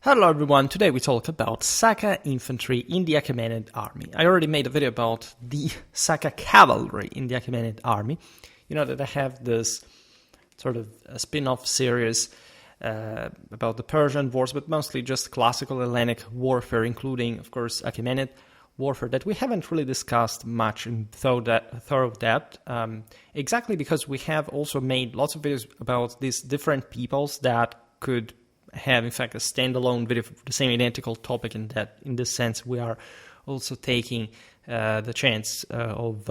Hello everyone, today we talk about Saka infantry in the Achaemenid army. I already made a video about the Saka cavalry in the Achaemenid army. You know that I have this sort of spin-off series about the Persian wars, but mostly just classical Hellenic warfare, including, of course, Achaemenid warfare that we haven't really discussed much in thorough depth, exactly because we have also made lots of videos about these different peoples that could have, in fact, a standalone video for the same identical topic, and that, in this sense, we are also taking the chance of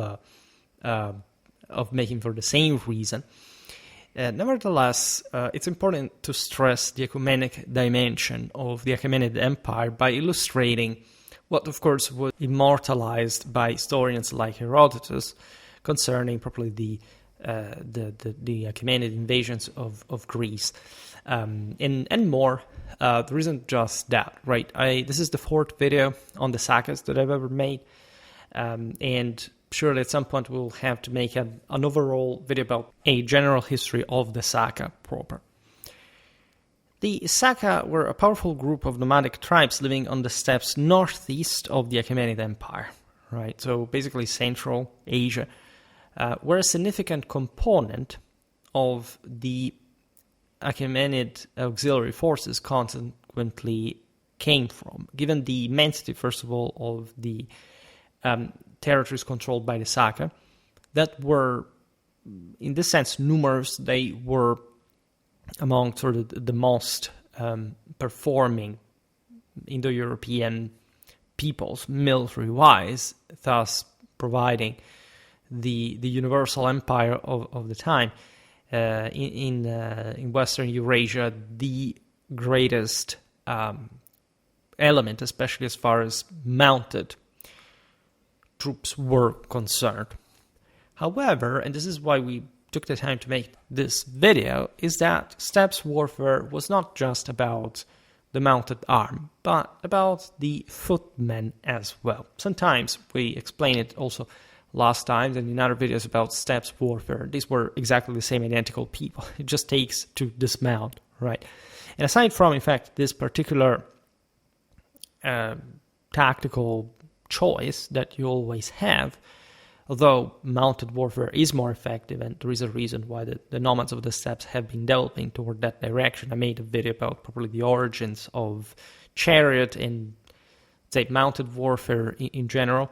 making for the same reason. Nevertheless, it's important to stress the ecumenic dimension of the Achaemenid Empire by illustrating what, of course, was immortalized by historians like Herodotus concerning probably the Achaemenid invasions of Greece. And more. There isn't just that, right? This is the fourth video on the Sakas that I've ever made, and surely at some point we'll have to make an overall video about a general history of the Saka proper. The Saka were a powerful group of nomadic tribes living on the steppes northeast of the Achaemenid Empire, right? So basically Central Asia, were a significant component of the Achaemenid auxiliary forces consequently came from, given the immensity, first of all, of the territories controlled by the Saka, that were, in this sense, numerous. They were among sort of the most performing Indo-European peoples, military-wise, thus providing the universal empire of the time. In Western Eurasia, the greatest element, especially as far as mounted troops were concerned. However, and this is why we took the time to make this video, is that steppes warfare was not just about the mounted arm, but about the footmen as well. Sometimes we explain it also last time and in other videos about steppes warfare. These were exactly the same identical people. It just takes to dismount, right? And aside from, in fact, this particular tactical choice that you always have, although mounted warfare is more effective, and there is a reason why the nomads of the steppes have been developing toward that direction. I made a video about probably the origins of chariot and, say, mounted warfare in general.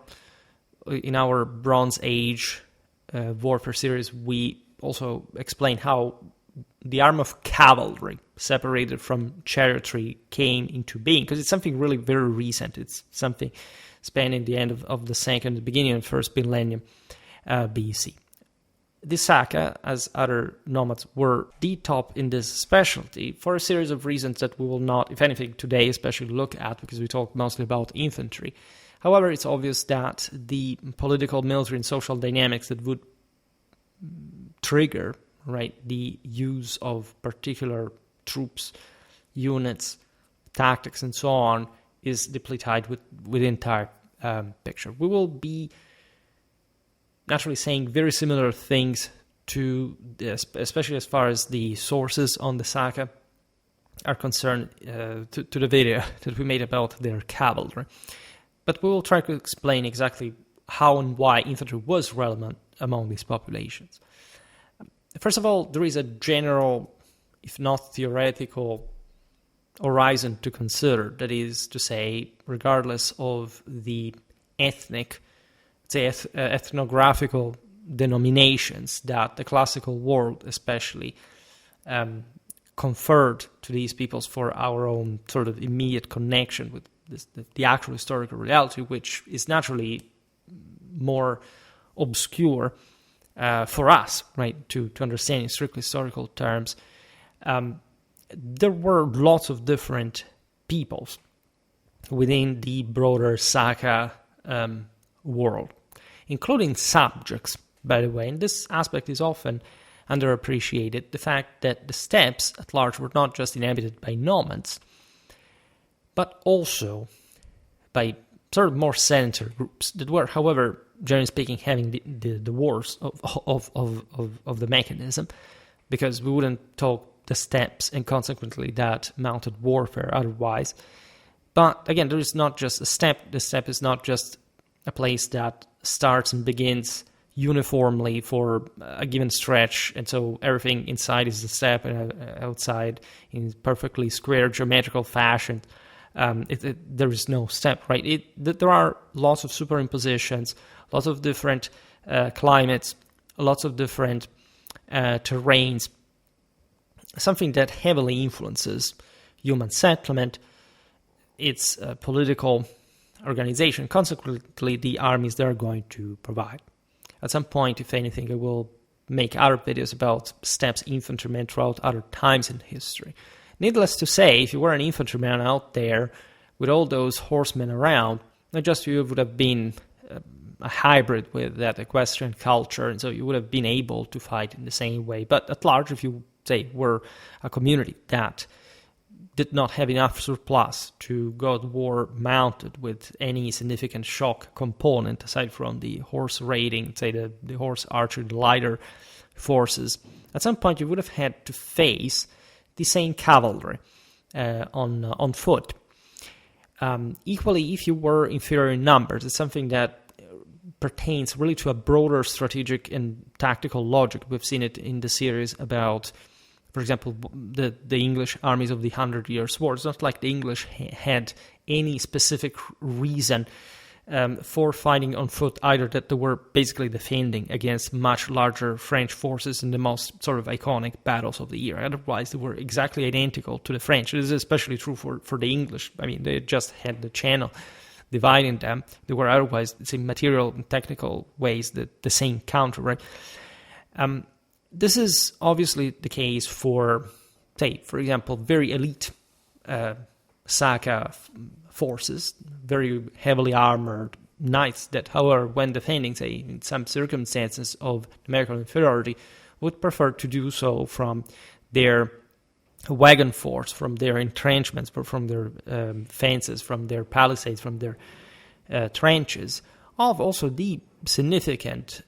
In our Bronze Age warfare series, we also explain how the arm of cavalry, separated from chariotry, came into being, because it's something really very recent. It's something spanning the end of the second, the beginning of the first millennium BC. The Saka, as other nomads, were the top in this specialty for a series of reasons that we will not, if anything, today especially look at, because we talk mostly about infantry. However, it's obvious that the political, military, and social dynamics that would trigger, right, the use of particular troops, units, tactics, and so on is deeply tied with the entire picture. We will be naturally saying very similar things to this, especially as far as the sources on the Saka are concerned, to the video that we made about their cavalry. But we will try to explain exactly how and why infantry was relevant among these populations. First of all, there is a general, if not theoretical, horizon to consider. That is to say, regardless of the ethnic, say, ethnographical denominations that the classical world especially conferred to these peoples for our own sort of immediate connection with the actual historical reality, which is naturally more obscure for us, right, to understand in strictly historical terms. There were lots of different peoples within the broader Saka world, including subjects, by the way, and this aspect is often underappreciated, the fact that the steppes at large were not just inhabited by nomads, but also by sort of more sedentary groups that were, however, generally speaking, having the worst of the mechanism, because we wouldn't talk the steppes and consequently that mounted warfare otherwise. But again, there is not just a steppe. The steppe is not just a place that starts and begins uniformly for a given stretch, and so everything inside is the steppe and outside in perfectly square geometrical fashion. There is no steppe, right? There are lots of superimpositions, lots of different climates, lots of different terrains, something that heavily influences human settlement, its political organization, consequently the armies they're going to provide. At some point, if anything, I will make other videos about steppes infantrymen throughout other times in history. Needless to say, if you were an infantryman out there with all those horsemen around, not just you would have been a hybrid with that equestrian culture, and so you would have been able to fight in the same way. But at large, if you, say, were a community that did not have enough surplus to go to war mounted with any significant shock component, aside from the horse raiding, say the horse archery, the lighter forces, at some point you would have had to face the same cavalry on foot. Equally, if you were inferior in numbers, it's something that pertains really to a broader strategic and tactical logic. We've seen it in the series about, for example, the English armies of the 100 Years' War. It's not like the English had any specific reason for fighting on foot, either that they were basically defending against much larger French forces in the most sort of iconic battles of the year. Otherwise, they were exactly identical to the French. This is especially true for the English. I mean, they just had the channel dividing them. They were otherwise, in material and technical ways, the same country, right? This is obviously the case for, say, for example, very elite Saka forces, very heavily armored knights that, however, when defending, say, in some circumstances of numerical inferiority, would prefer to do so from their wagon force, from their entrenchments, from their fences, from their palisades, from their trenches, of also the significant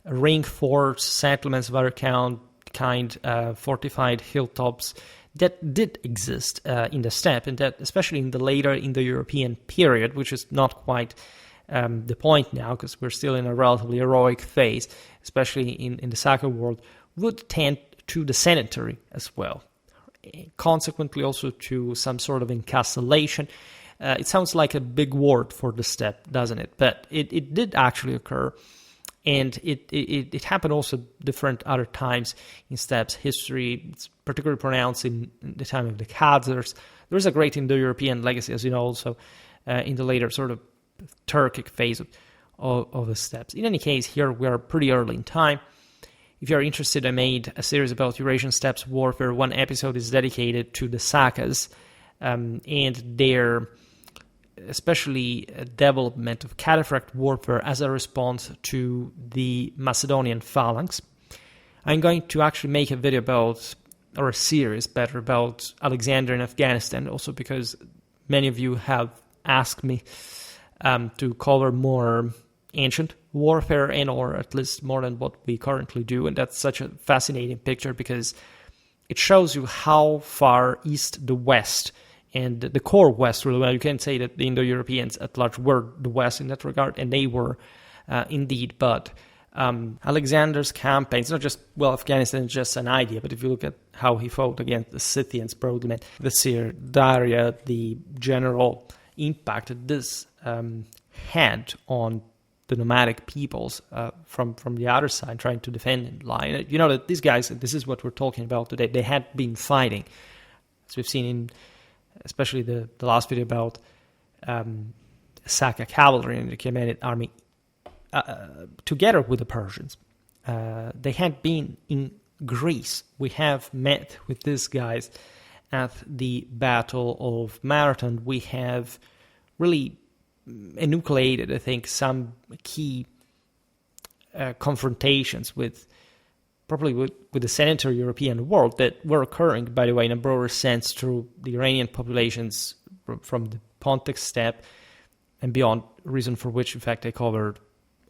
ring forts, settlements of other kind, fortified hilltops that did exist in the steppe, and that especially in the later Indo-European period, which is not quite the point now, because we're still in a relatively heroic phase, especially in the Saka world, would tend to the sedentary as well. Consequently, also to some sort of encapsulation. It sounds like a big word for the steppe, doesn't it? But it did actually occur, and it happened also different other times in steppes history. It's particularly pronounced in the time of the Khazars. There is a great Indo-European legacy, as you know, also in the later sort of Turkic phase of the steppes. In any case, here we are pretty early in time. If you're interested, I made a series about Eurasian steppes warfare. One episode is dedicated to the Sakas and their especially development of cataphract warfare as a response to the Macedonian phalanx. I'm going to actually make a video about, or a series better, about Alexander in Afghanistan, also because many of you have asked me to cover more ancient warfare, and or at least more than what we currently do, and that's such a fascinating picture because it shows you how far east the West and the core West, really well, you can say that the Indo-Europeans at large were the West in that regard, and they were indeed, but Alexander's campaign, it's not just, well, Afghanistan is just an idea, but if you look at how he fought against the Scythians, broadly, the Syr Daria, the general impact that this had on the nomadic peoples from the other side trying to defend in line. You know that these guys, this is what we're talking about today, they had been fighting, as we've seen in especially the last video about Saka cavalry and the Achaemenid army, together with the Persians. They had been in Greece. We have met with these guys at the Battle of Marathon. We have really enucleated, I think, some key confrontations with the Central European world that were occurring, by the way, in a broader sense through the Iranian populations from the Pontic steppe and beyond, reason for which, in fact, I covered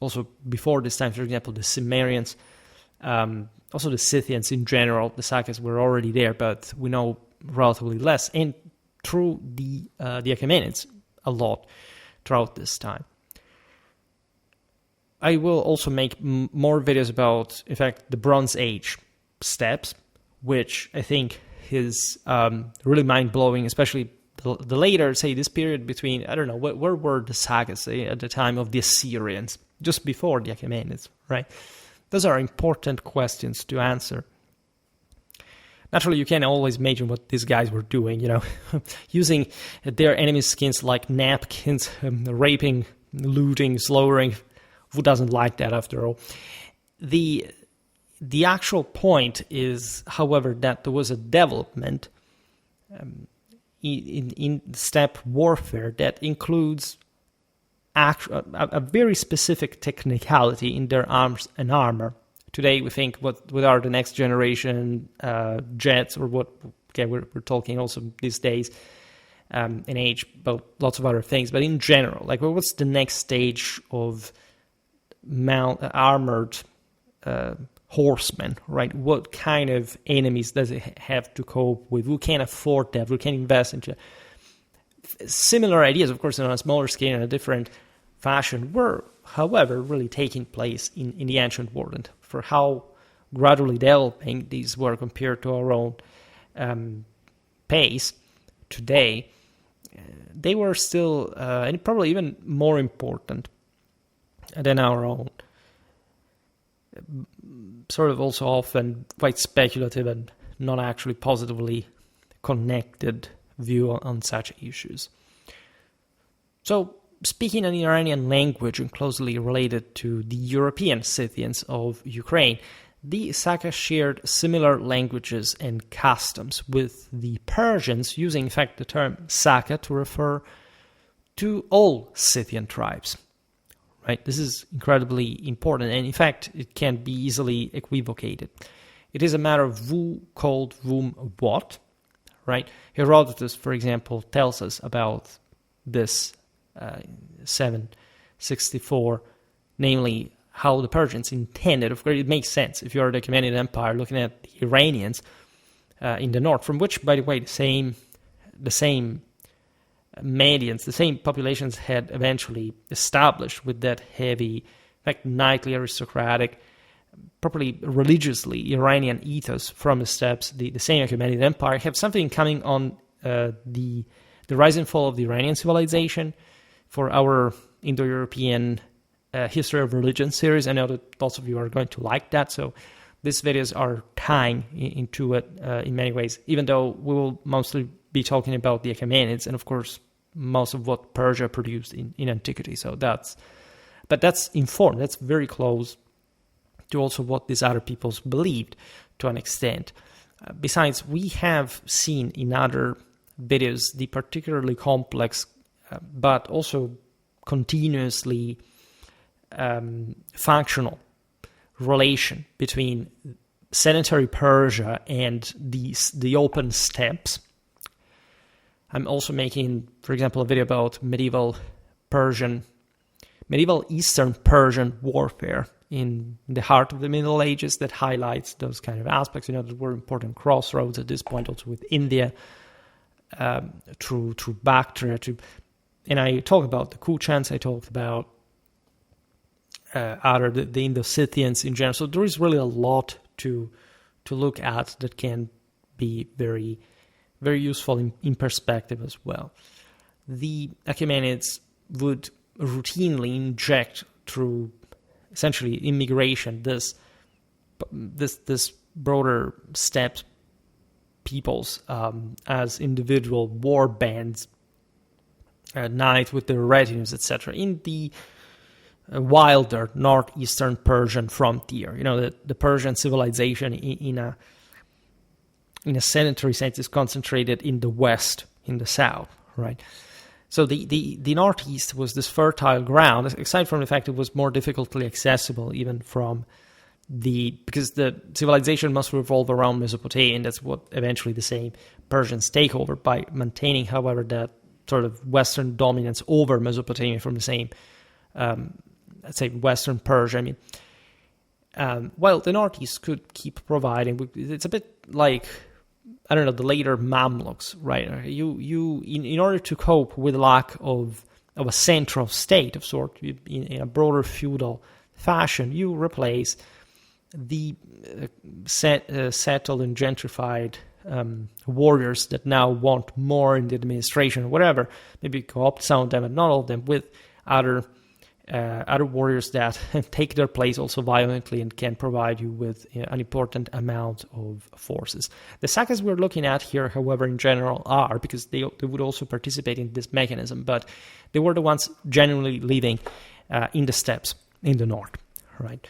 also before this time, for example, the Cimmerians also the Scythians in general. The Sakas were already there, but we know relatively less, and through the Achaemenids a lot throughout this time. I will also make more videos about, in fact, the Bronze Age steppes, which I think is really mind-blowing, especially the later, say, this period between, I don't know, where were the Sagas, say, at the time of the Assyrians, just before the Achaemenids, right? Those are important questions to answer. Naturally, you can't always imagine what these guys were doing, using their enemies' skins like napkins, raping, looting, slaughtering. Who doesn't like that, after all? The actual point is, however, that there was a development in steppe warfare that includes a very specific technicality in their arms and armor. Today, we think what are the next generation jets, or what? Okay, we're talking also these days in age about lots of other things, but in general, like, what's the next stage of armored horsemen, right? What kind of enemies does it have to cope with? Who can afford that? Who can invest into similar ideas, of course, on a smaller scale, in a different fashion, were, however, really taking place in the ancient world. And for how gradually developing these were compared to our own pace today, they were still, and probably even more important than our own. Sort of also often quite speculative and not actually positively connected view on such issues. So, speaking an Iranian language and closely related to the European Scythians of Ukraine, the Saka shared similar languages and customs with the Persians, using in fact the term Saka to refer to all Scythian tribes. Right? This is incredibly important, and in fact, it can be easily equivocated. It is a matter of who called whom what, right? Herodotus, for example, tells us about this 764, namely how the Persians intended. Of course, it makes sense if you're the Achaemenid Empire looking at the Iranians in the north, from which, by the way, the same Medians, the same populations had eventually established with that heavy, in fact, knightly, aristocratic, properly religiously Iranian ethos from the steppes, the same Achaemenid Empire, have something coming on the rise and fall of the Iranian civilization. For our Indo-European History of Religion series, I know that lots of you are going to like that, so these videos are tying into it in many ways, even though we will mostly be talking about the Achaemenids and, of course, most of what Persia produced in antiquity. So that's informed. That's very close to also what these other peoples believed to an extent. Besides, we have seen in other videos the particularly complex but also continuously functional relation between sedentary Persia and the open steppes. I'm also making, for example, a video about medieval Eastern Persian warfare in the heart of the Middle Ages that highlights those kind of aspects. There were important crossroads at this point, also with India, through Bactria, and I talk about the Kuchans, I talked about the Indo-Scythians in general. So there is really a lot to look at that can be very, very useful in perspective as well. The Achaemenids would routinely inject through essentially immigration this broader steppe peoples as individual war bands at night with their retinues, etc., in the wilder northeastern Persian frontier. The Persian civilization in a sedentary sense is concentrated in the west, in the south, right? So the northeast was this fertile ground, aside from the fact it was more difficultly accessible even because the civilization must revolve around Mesopotamia, and that's what eventually the same Persians take over by maintaining, however, that sort of Western dominance over Mesopotamia from the same, let's say, Western Persia. while the Northeast could keep providing. It's a bit like, I don't know, the later Mamluks, right? In order to cope with the lack of a central state of sort in a broader feudal fashion, you replace the settled and gentrified warriors that now want more in the administration or whatever, maybe co-opt some of them and not all of them, with other warriors that take their place also violently and can provide you with an important amount of forces. The Sakas we're looking at here, however, in general are, because they would also participate in this mechanism, but they were the ones generally living in the steppes in the north, right?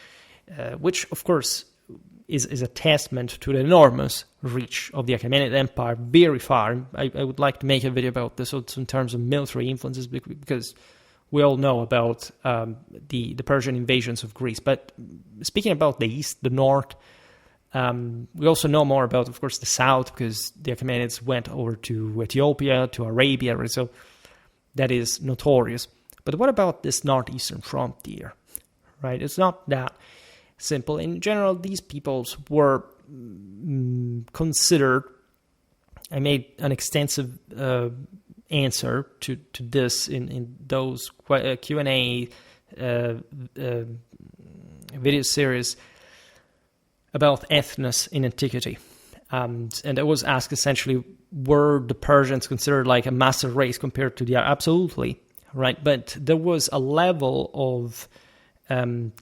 Which, of course, is a testament to the enormous reach of the Achaemenid Empire, very far. I would like to make a video about this also in terms of military influences, because we all know about the Persian invasions of Greece. But speaking about the east, the north, we also know more about, of course, the south, because the Achaemenids went over to Ethiopia, to Arabia, right? So that is notorious. But what about this northeastern frontier, right? It's not that simple. In general, these peoples were considered. I made an extensive answer to this in those Q&A video series about ethnos in antiquity, and I was asked essentially, were the Persians considered like a master race compared to the Arabs? Absolutely, right? But there was a level of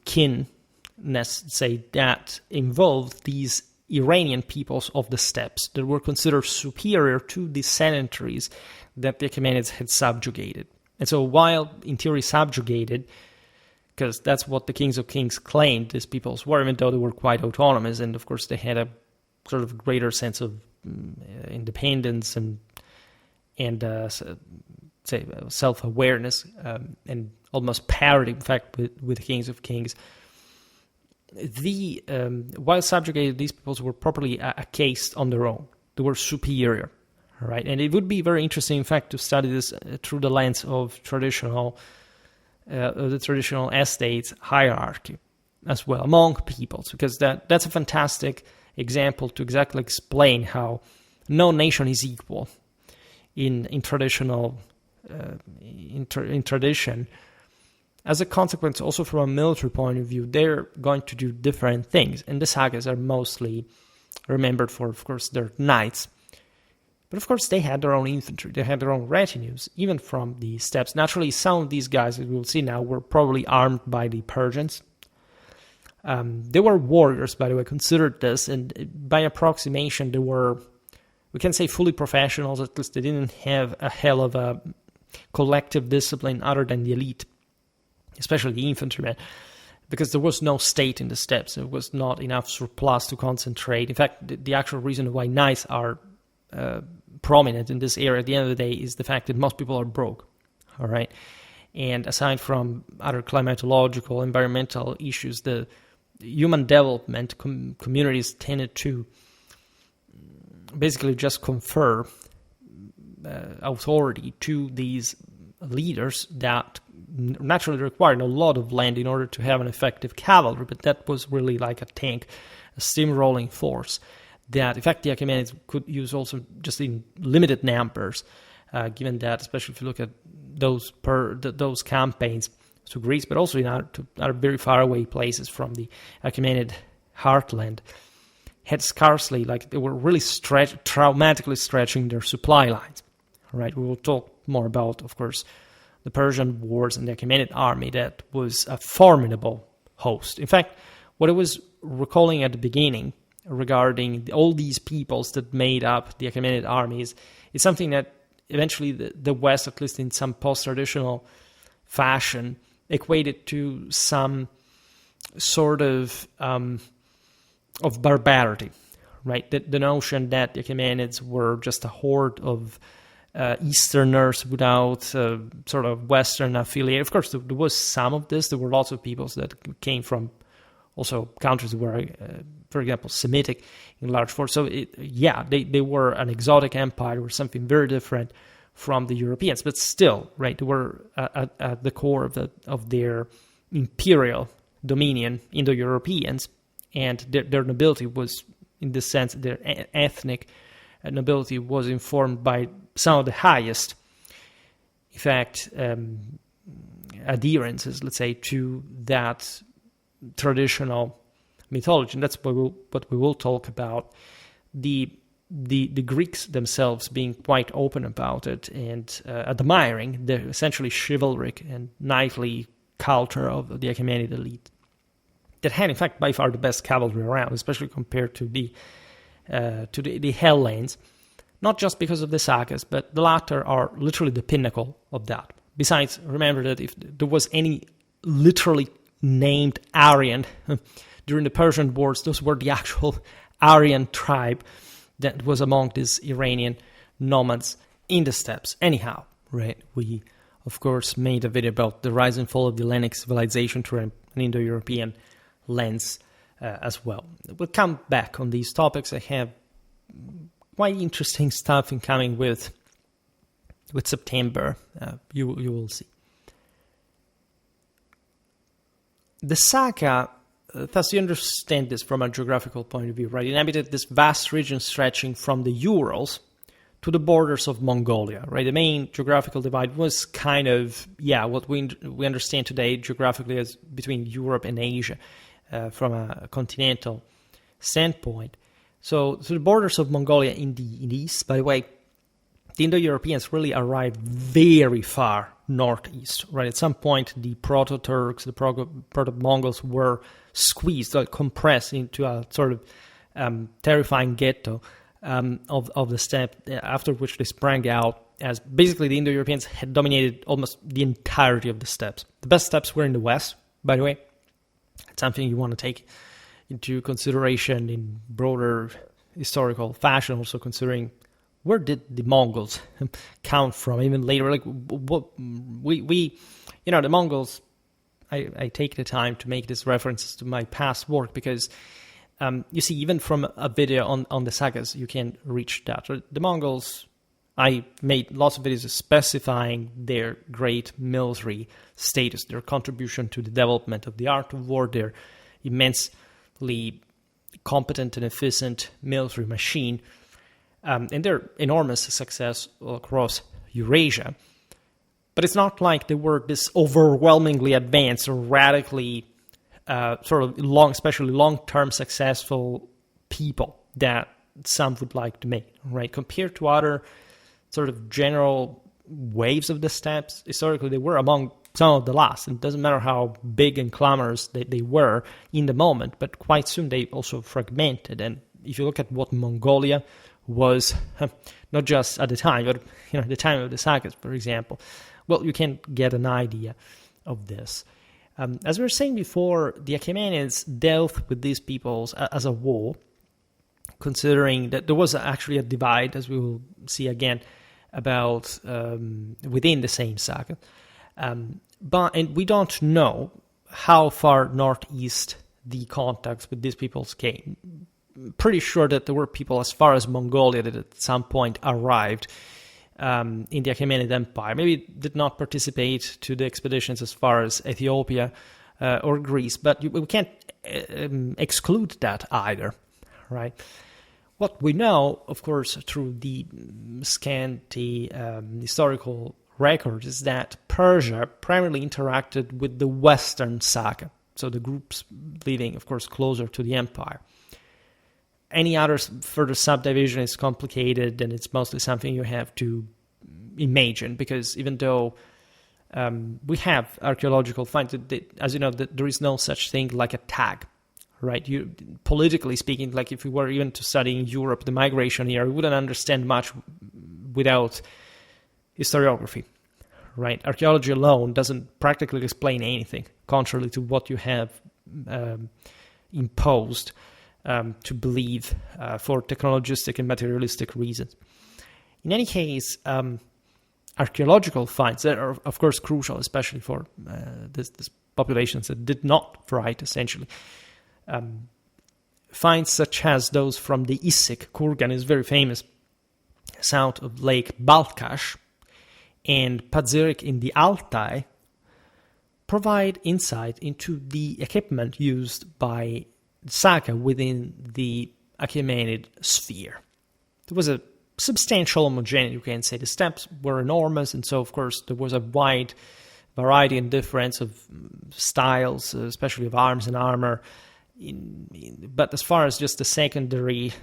kinness, say, that involved these Iranian peoples of the steppes that were considered superior to the sedentaries that the Achaemenids had subjugated. And so while in theory subjugated, because that's what the kings of kings claimed these peoples were, even though they were quite autonomous, and of course they had a sort of greater sense of independence and say self-awareness, and almost parity, in fact, with the kings of kings. While subjugated, these peoples were properly cased on their own. They were superior, right? And it would be very interesting, in fact, to study this through the lens of the traditional estates hierarchy as well among peoples, because that's a fantastic example to exactly explain how no nation is equal in traditional in tradition. As a consequence, also from a military point of view, they're going to do different things. And the sagas are mostly remembered for, of course, their knights. But of course, they had their own infantry. They had their own retinues, even from the steppes. Naturally, some of these guys, as we'll see now, were probably armed by the Persians. They were warriors, by the way, considered this. And by approximation, they were, we can say, fully professionals. At least they didn't have a hell of a collective discipline other than the elite, especially the infantrymen, because there was no state in the steppes. There was not enough surplus to concentrate. In fact, the actual reason why knights are prominent in this area at the end of the day is the fact that most people are broke, all right? And aside from other climatological, environmental issues, the human development communities tended to basically just confer authority to these leaders that naturally required a lot of land in order to have an effective cavalry, but that was really like a tank, a steamrolling force that, in fact, the Achaemenids could use also just in limited numbers, given that, especially if you look at those campaigns to Greece, but also in other very far away places from the Achaemenid heartland, had scarcely, like they were really traumatically stretching their supply lines. All right, we will talk more about, of course, the Persian wars and the Achaemenid army. That was a formidable host. In fact, what I was recalling at the beginning regarding all these peoples that made up the Achaemenid armies is something that eventually the West, at least in some post-traditional fashion, equated to some sort of barbarity, right? The notion that the Achaemenids were just a horde of Easterners without sort of Western affiliate. Of course, there was some of this. There were lots of peoples that came from also countries that were, for example, Semitic in large force. So, they were an exotic empire, or something very different from the Europeans. But still, right, they were at the core of their imperial dominion, Indo-Europeans, and their nobility was, in this sense, their ethnic nobility was informed by some of the highest, in fact, adherences, let's say, to that traditional mythology. And that's what we will talk about. The Greeks themselves being quite open about it and admiring the essentially chivalric and knightly culture of the Achaemenid elite that had, in fact, by far the best cavalry around, especially compared to the Hellenes. Not just because of the Sakas, but the latter are literally the pinnacle of that. Besides, remember that if there was any literally named Aryan during the Persian Wars, those were the actual Aryan tribe that was among these Iranian nomads in the steppes. Anyhow, right, we, of course, made a video about the rise and fall of the Hellenic civilization through an Indo-European lens as well. We'll come back on these topics. I have quite interesting stuff incoming with September. You will see. The Saka, thus you understand this from a geographical point of view, right? Inhabited this vast region stretching from the Urals to the borders of Mongolia, right? The main geographical divide was kind of, what we understand today geographically as between Europe and Asia from a continental standpoint. So the borders of Mongolia in the east, by the way, the Indo-Europeans really arrived very far northeast, right? At some point, the Proto-Turks, the Proto-Mongols were squeezed, compressed into a sort of terrifying ghetto of the steppe, after which they sprang out as basically the Indo-Europeans had dominated almost the entirety of the steppes. The best steppes were in the west, by the way. It's something you want to take into consideration in broader historical fashion, also considering where did the Mongols come from even later. Like what we the Mongols, I take the time to make these references to my past work because you see, even from a video on the sagas, you can reach that. The Mongols, I made lots of videos specifying their great military status, their contribution to the development of the art of war, their immensely competent and efficient military machine, and their enormous success across Eurasia. But it's not like they were this overwhelmingly advanced or radically especially long-term successful people that some would like to make, right? Compared to other sort of general waves of the steppes, historically they were among some of the last. It doesn't matter how big and clamorous they were in the moment, but quite soon they also fragmented. And if you look at what Mongolia was, not just at the time, but at the time of the Sakas, for example, well, you can get an idea of this. As we were saying before, the Achaemenids dealt with these peoples as a whole, considering that there was actually a divide, as we will see again, about within the same saga. And we don't know how far northeast the contacts with these peoples came. Pretty sure that there were people as far as Mongolia that at some point arrived in the Achaemenid Empire. Maybe did not participate to the expeditions as far as Ethiopia or Greece, but we can't exclude that either, right? What we know, of course, through the scanty historical records is that Persia primarily interacted with the Western Saka, so the groups living, of course, closer to the empire. Any other further subdivision is complicated, and it's mostly something you have to imagine, because even though we have archaeological finds, as you know, there is no such thing like a tag, right? Politically speaking, like if we were even to study in Europe, the migration here, we wouldn't understand much without historiography, right? Archaeology alone doesn't practically explain anything, contrary to what you have imposed to believe for technologistic and materialistic reasons. In any case, archaeological finds that are, of course, crucial, especially for this populations that did not write, essentially. Finds such as those from the Issyk, Kurgan is very famous, south of Lake Balkhash, and Pazyryk in the Altai provide insight into the equipment used by Saka within the Achaemenid sphere. There was a substantial homogeneity, you can say. The steppes were enormous, and so, of course, there was a wide variety and difference of styles, especially of arms and armor. But as far as just the secondary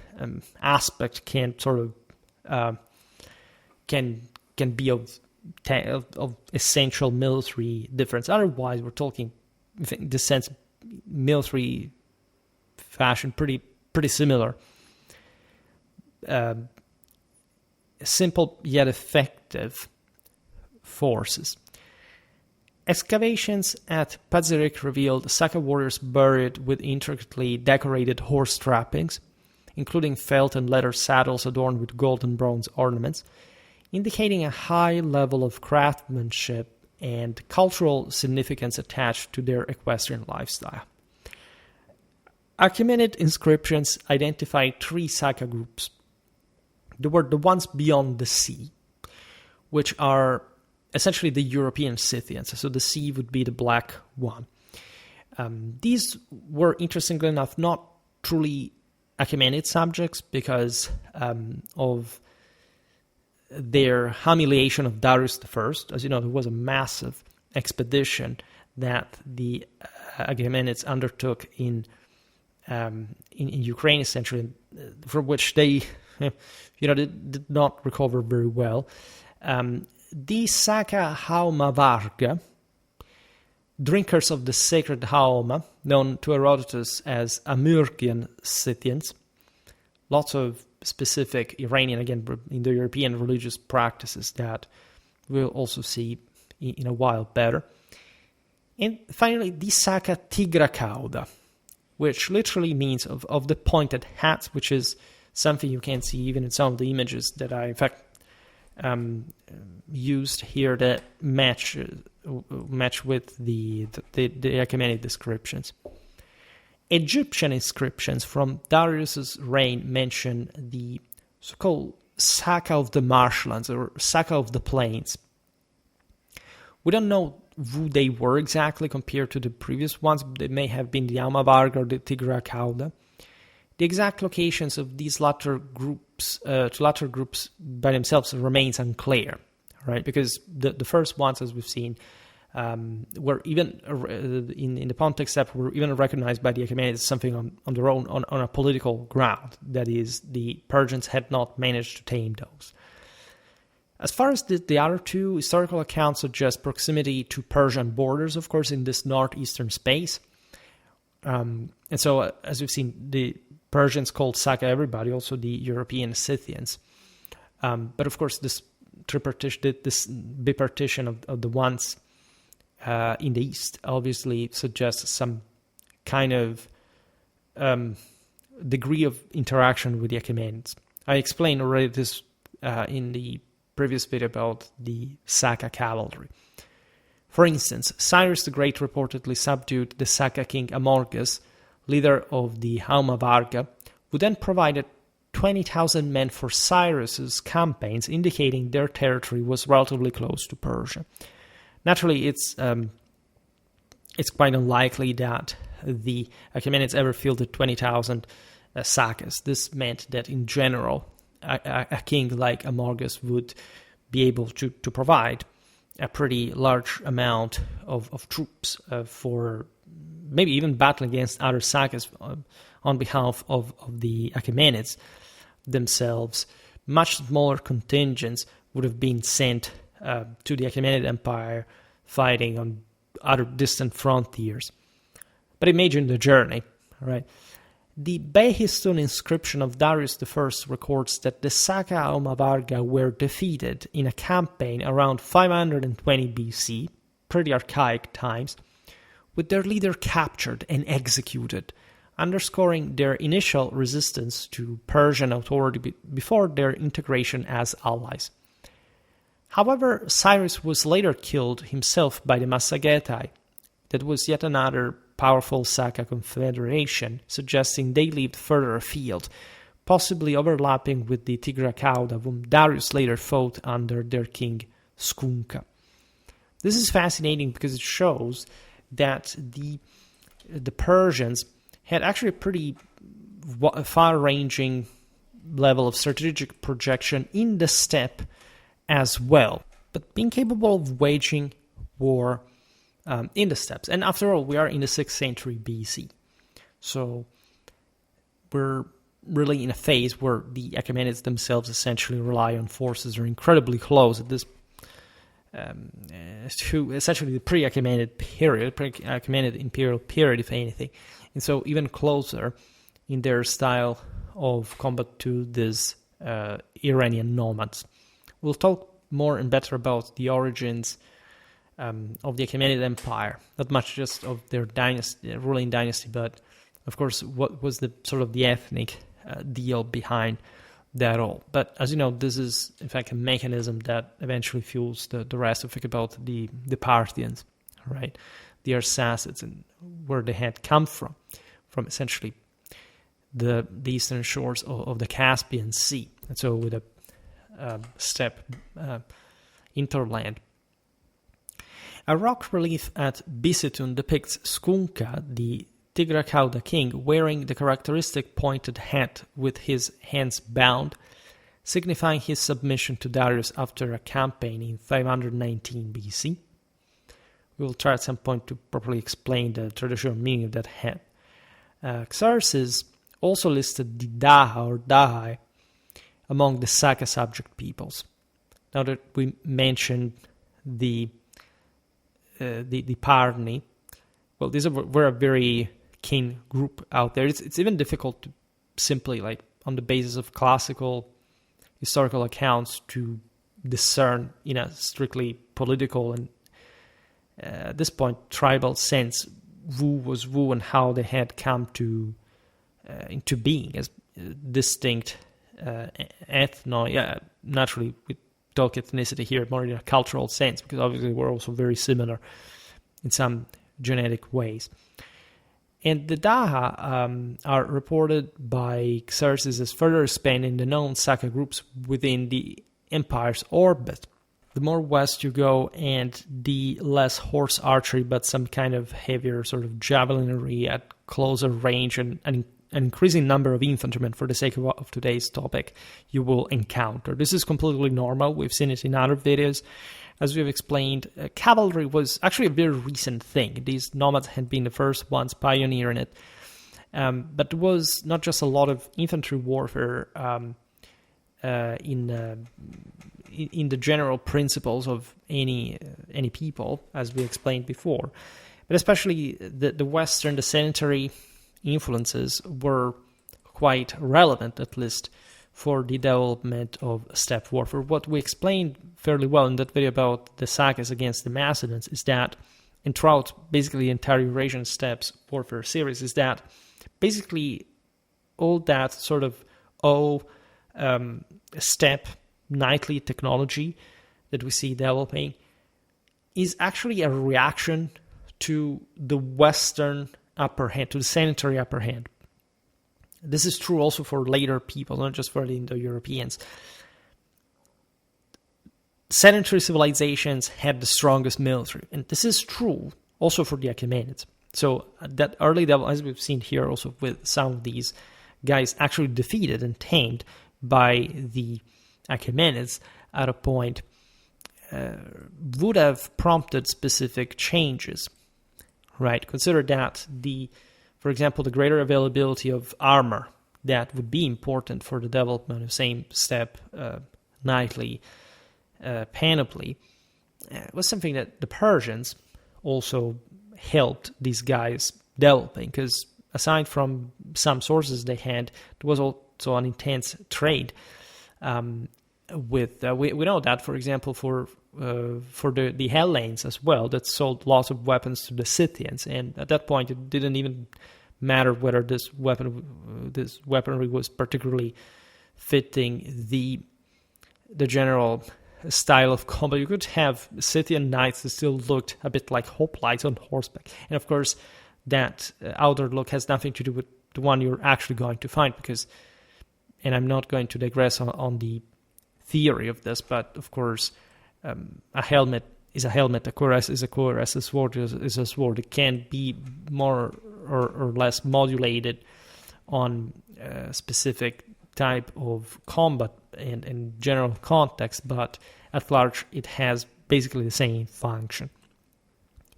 aspect can sort of can be of essential military difference. Otherwise, we're talking, in this sense, military fashion, pretty similar. Simple yet effective forces. Excavations at Pazyryk revealed Saka warriors buried with intricately decorated horse trappings, including felt and leather saddles adorned with gold and bronze ornaments, indicating a high level of craftsmanship and cultural significance attached to their equestrian lifestyle. Achaemenid inscriptions identify 3 Saka groups. There were the ones beyond the sea, which are essentially the European Scythians, so the sea would be the black one. These were, interestingly enough, not truly Achaemenid subjects because of their humiliation of Darius I. As you know, there was a massive expedition that the Achaemenids undertook in Ukraine, essentially, for which they did not recover very well. The Saka Hauma Varga, drinkers of the sacred Hauma, known to Herodotus as Amyrkian Scythians, lots of specific Iranian, again, Indo-European religious practices that we'll also see in a while better. And finally, the Saka Tigrakauda, which literally means of the pointed hats, which is something you can see even in some of the images that I, in fact, used here that match with the Achaemenid descriptions. Egyptian inscriptions from Darius's reign mention the so-called Saka of the marshlands or Saka of the plains. We don't know who they were exactly compared to the previous ones. They may have been the Almavarga or the Tigrakauda. The exact locations of these latter groups by themselves remains unclear, right? Because the first ones, as we've seen, were even in the Pontic steppe were even recognized by the Achaemenids as something on their own, on a political ground. That is, the Persians had not managed to tame those. As far as the other 2, historical accounts suggest proximity to Persian borders, of course, in this northeastern space. And so, as we've seen, the Persians called Saka everybody, also the European Scythians. But of course, this bipartition of the ones in the east obviously suggests some kind of degree of interaction with the Achaemenids. I explained already this in the previous video about the Saka cavalry. For instance, Cyrus the Great reportedly subdued the Saka king Amorges, leader of the Hauma Varga, who then provided 20,000 men for Cyrus's campaigns, indicating their territory was relatively close to Persia. Naturally, it's quite unlikely that the Achaemenids ever fielded 20,000 Sakas. This meant that, in general, a king like Amorges would be able to provide a pretty large amount of troops for maybe even battling against other Sakas on behalf of the Achaemenids themselves. Much smaller contingents would have been sent to the Achaemenid Empire fighting on other distant frontiers. But imagine the journey, right? The Behistun inscription of Darius I records that the Saka Aumavarga were defeated in a campaign around 520 BC, pretty archaic times, with their leader captured and executed, underscoring their initial resistance to Persian authority before their integration as allies. However, Cyrus was later killed himself by the Massagetai. That was yet another powerful Saka confederation, suggesting they lived further afield, possibly overlapping with the Tigrakauda, whom Darius later fought under their king Skunka. This is fascinating because it shows that the Persians had actually a pretty far-ranging level of strategic projection in the steppe as well, but being capable of waging war in the steppes. And after all, we are in the 6th century BC. So we're really in a phase where the Achaemenids themselves essentially rely on forces that are incredibly close at this to essentially the pre-Achaemenid period, pre-Achaemenid imperial period, if anything. And so even closer in their style of combat to these Iranian nomads. We'll talk more and better about the origins of the Achaemenid Empire, not much just of their dynasty, ruling dynasty, but of course what was the sort of the ethnic deal behind that all. But as you know, this is in fact a mechanism that eventually fuels the rest. Think about the Parthians, right? The Arsacids, and where they had come from essentially the eastern shores of the Caspian Sea. And so with a steppe interland. A rock relief at Bicetun depicts Skunka, the Tigrakauda king, wearing the characteristic pointed hat with his hands bound, signifying his submission to Darius after a campaign in 519 BC. We will try at some point to properly explain the traditional meaning of that hat. Xerxes also listed the Daha or Dahai among the Saka subject peoples. Now that we mentioned the Parni, well, these were a very keen group out there. It's even difficult to simply, like, on the basis of classical historical accounts, to discern in a strictly political and at this point tribal sense who was who and how they had come to into being as distinct ethno. Yeah, naturally we talk ethnicity here more in a cultural sense, because obviously we're also very similar in some genetic ways. And the Daha are reported by Xerxes as further expanding the known Saka groups within the empire's orbit. The more west you go, and the less horse archery, but some kind of heavier sort of javelinry at closer range, and an increasing number of infantrymen, for the sake of today's topic, you will encounter. This is completely normal. We've seen it in other videos. As we've explained, cavalry was actually a very recent thing. These nomads had been the first ones pioneering it. But there was not just a lot of infantry warfare in the general principles of any people, as we explained before, but especially the Western, the sedentary influences were quite relevant, at least for the development of steppe warfare. What we explained fairly well in that video about the Sakas against the Macedons is that, and throughout basically the entire Eurasian steppes warfare series, is that basically all that sort of steppe knightly technology that we see developing is actually a reaction to the Western upper hand, to the sedentary upper hand. This is true also for later people, not just for the Indo-Europeans. Sedentary civilizations had the strongest military, and this is true also for the Achaemenids. So that early development, as we've seen here also with some of these guys actually defeated and tamed by the Achaemenids at a point, would have prompted specific changes, right? Consider that for example, the greater availability of armor that would be important for the development of same steppe knightly panoply was something that the Persians also helped these guys developing, because aside from some sources they had, there was also an intense trade with we know that, for example, for the Hellenes as well, that sold lots of weapons to the Scythians, and at that point it didn't even matter whether this weaponry was particularly fitting the general style of combat. You could have Scythian knights that still looked a bit like hoplites on horseback, and of course that outer look has nothing to do with the one you're actually going to find, because, and I'm not going to digress on the theory of this, but of course a helmet is a helmet, a cuirass is a cuirass, a sword is a sword. It can be more or less modulated on a specific type of combat and general context, but at large it has basically the same function.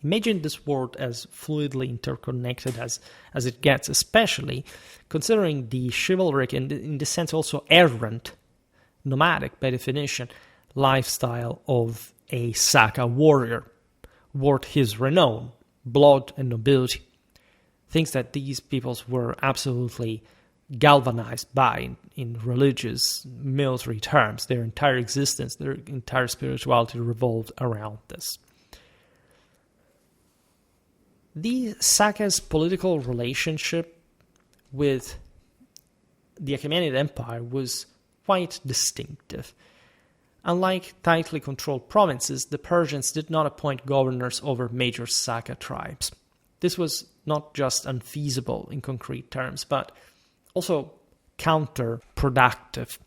Imagine this world as fluidly interconnected as it gets, especially considering the chivalric and in the sense also errant, nomadic by definition, lifestyle of a Saka warrior, worth his renown, blood and nobility. Things that these peoples were absolutely galvanized by in religious, military terms. Their entire existence, their entire spirituality revolved around this. The Saka's political relationship with the Achaemenid Empire was quite distinctive. Unlike tightly controlled provinces, the Persians did not appoint governors over major Saka tribes. This was not just unfeasible in concrete terms, but also counterproductive.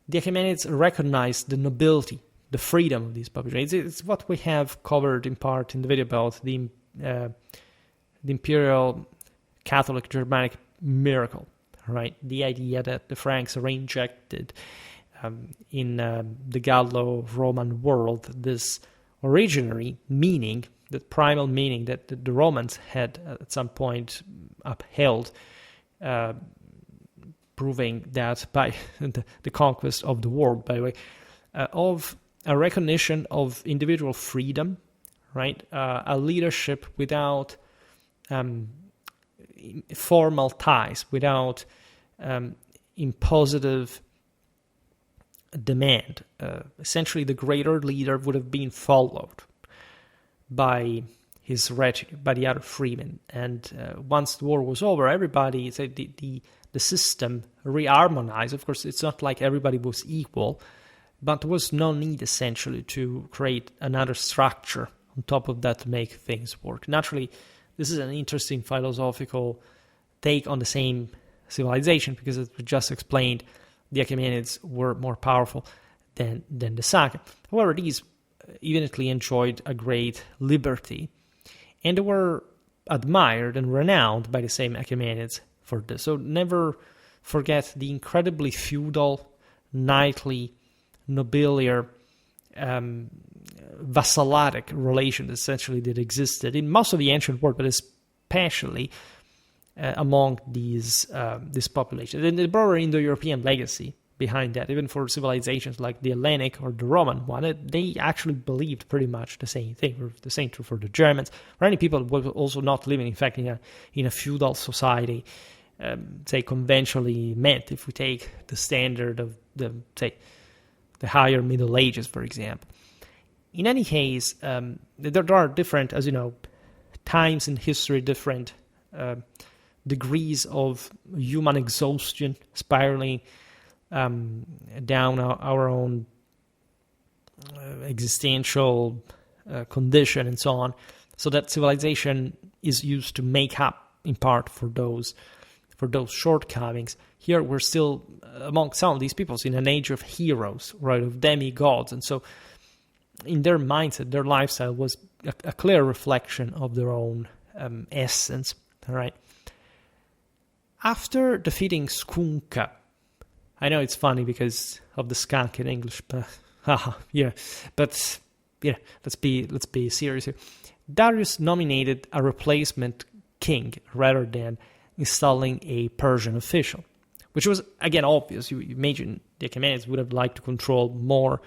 The Achaemenids recognized the nobility, the freedom of these populations. It's what we have covered in part in the video about the imperial Catholic Germanic miracle, right? The idea that the Franks reinjected in the Gallo-Roman world this originary meaning, the primal meaning that the Romans had at some point upheld, proving that by the conquest of the world, by the way, of a recognition of individual freedom, right? A leadership without formal ties, without impositive demand. Essentially, the greater leader would have been followed by his retinue, by the other freemen. And once the war was over, everybody, the system reharmonized. Of course, it's not like everybody was equal, but there was no need, essentially, to create another structure on top of that to make things work. Naturally, this is an interesting philosophical take on the same civilization, because as we just explained, the Achaemenids were more powerful than the Saka. However, these evidently enjoyed a great liberty, and they were admired and renowned by the same Achaemenids for this. So never forget the incredibly feudal, knightly, nobiliar, vassalic relations essentially that existed in most of the ancient world, but especially among these populations. And the broader Indo-European legacy behind that, even for civilizations like the Hellenic or the Roman one, they actually believed pretty much the same thing. The same true for the Germans. Many people were also not living, in fact, in a feudal society, say conventionally meant. If we take the standard of the higher Middle Ages, for example. In any case, there are different, as you know, times in history, different degrees of human exhaustion spiraling down our own existential condition and so on, so that civilization is used to make up in part for those shortcomings. Here we're still among some of these peoples in an age of heroes, right, of demigods, and so in their mindset, their lifestyle was a clear reflection of their own essence. All right. After defeating Skunka, I know it's funny because of the skunk in English, but let's be serious here. Darius nominated a replacement king rather than installing a Persian official, which was again obvious. You imagine the Achaemenids would have liked to control more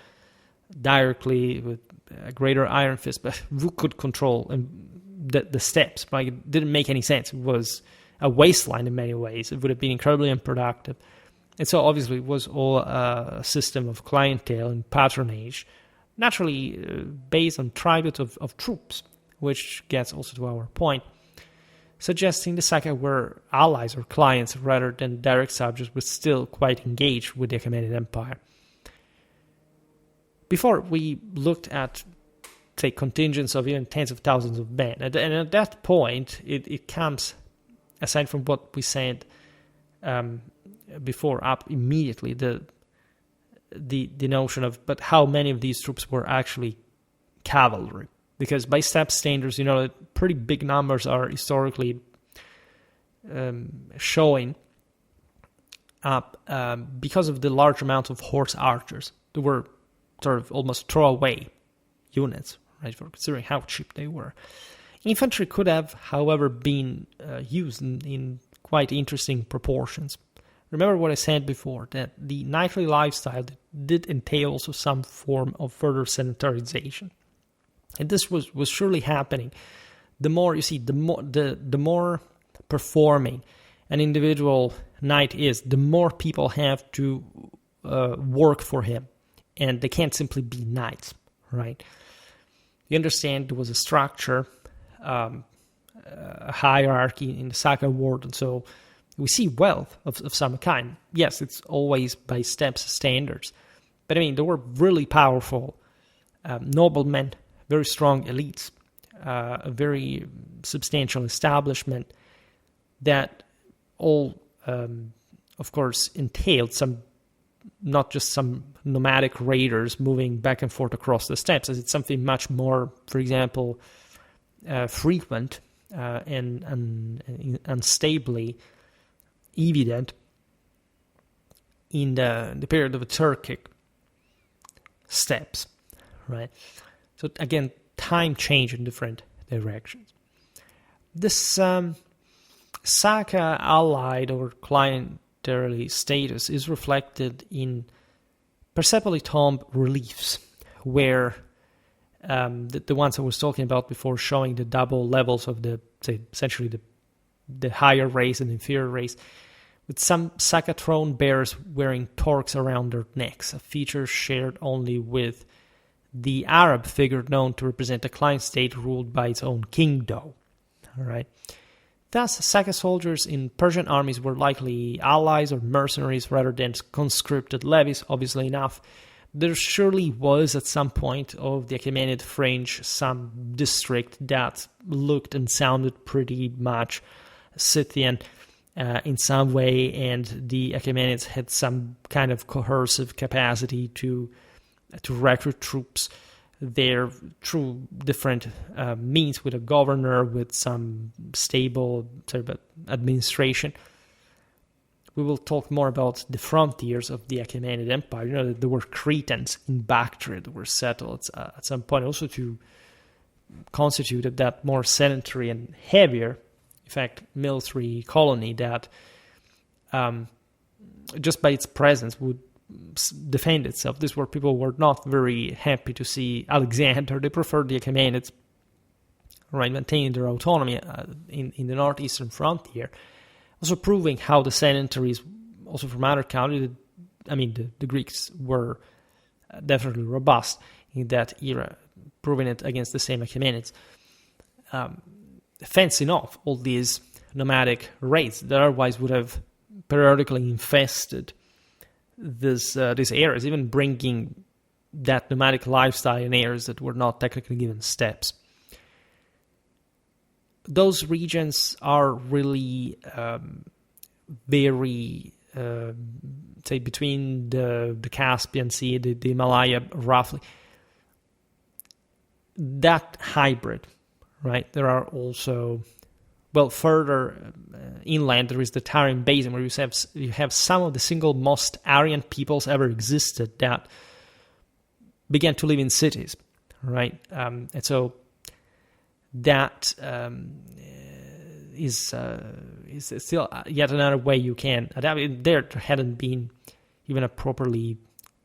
directly with a greater iron fist, but who could control the steppes? Like, it didn't make any sense. It was a wasteland in many ways. It would have been incredibly unproductive. And so obviously it was all a system of clientele and patronage, naturally based on tribute of troops, which gets also to our point, suggesting the Saka were allies or clients rather than direct subjects, but still quite engaged with the Achaemenid Empire. Before we looked at, say, contingents of even tens of thousands of men, and at that point it comes, aside from what we said before, up immediately the notion of, but how many of these troops were actually cavalry. Because by steppe standards, pretty big numbers are historically showing up because of the large amount of horse archers. They were sort of almost throwaway units, right, for considering how cheap they were. Infantry could have, however, been used in quite interesting proportions. Remember what I said before, that the knightly lifestyle did entail also some form of further sedentarization. And this was surely happening. The more, you see, the more performing an individual knight is, the more people have to work for him. And they can't simply be knights, right? You understand there was a structure, a hierarchy in the Saka world, and so we see wealth of some kind. Yes, it's always by steps standards. But I mean, there were really powerful noblemen, very strong elites, a very substantial establishment that all, of course, entailed not just some nomadic raiders moving back and forth across the steppes, as it's something much more, for example, frequent and unstably evident in the period of the Turkic steppes, right? So again, time change in different directions. This Saka allied or clientelary status is reflected in perceptually tomb reliefs, where the ones I was talking about before, showing the double levels of essentially the higher race and inferior race, with some Saka throne bearers wearing torques around their necks, a feature shared only with the Arab figure known to represent a client state ruled by its own kingdom. All right. Thus, Saka soldiers in Persian armies were likely allies or mercenaries rather than conscripted levies, obviously enough. There surely was, at some point of the Achaemenid fringe, some district that looked and sounded pretty much Scythian in some way, and the Achaemenids had some kind of coercive capacity to recruit troops there through different means, with a governor, with some stable sort of administration. We will talk more about the frontiers of the Achaemenid Empire. That there were Cretans in Bactria that were settled at some point, also to constitute that more sedentary and heavier, in fact, military colony that just by its presence would defend itself. These were people who were not very happy to see Alexander. They preferred the Achaemenids, right, maintaining their autonomy in the northeastern frontier. Also proving how the sedentaries, also from other countries, the Greeks were definitely robust in that era, proving it against the same Achaemenids. Fencing off all these nomadic raids that otherwise would have periodically infested these areas, even bringing that nomadic lifestyle in areas that were not technically given steppes. Those regions are really very, say, between the Caspian Sea, the Himalaya, roughly. That hybrid, right? There are also, further inland, there is the Tarim Basin, where you have some of the single most Aryan peoples ever existed that began to live in cities, right? And so that is still yet another way you can adapt. There hadn't been even a properly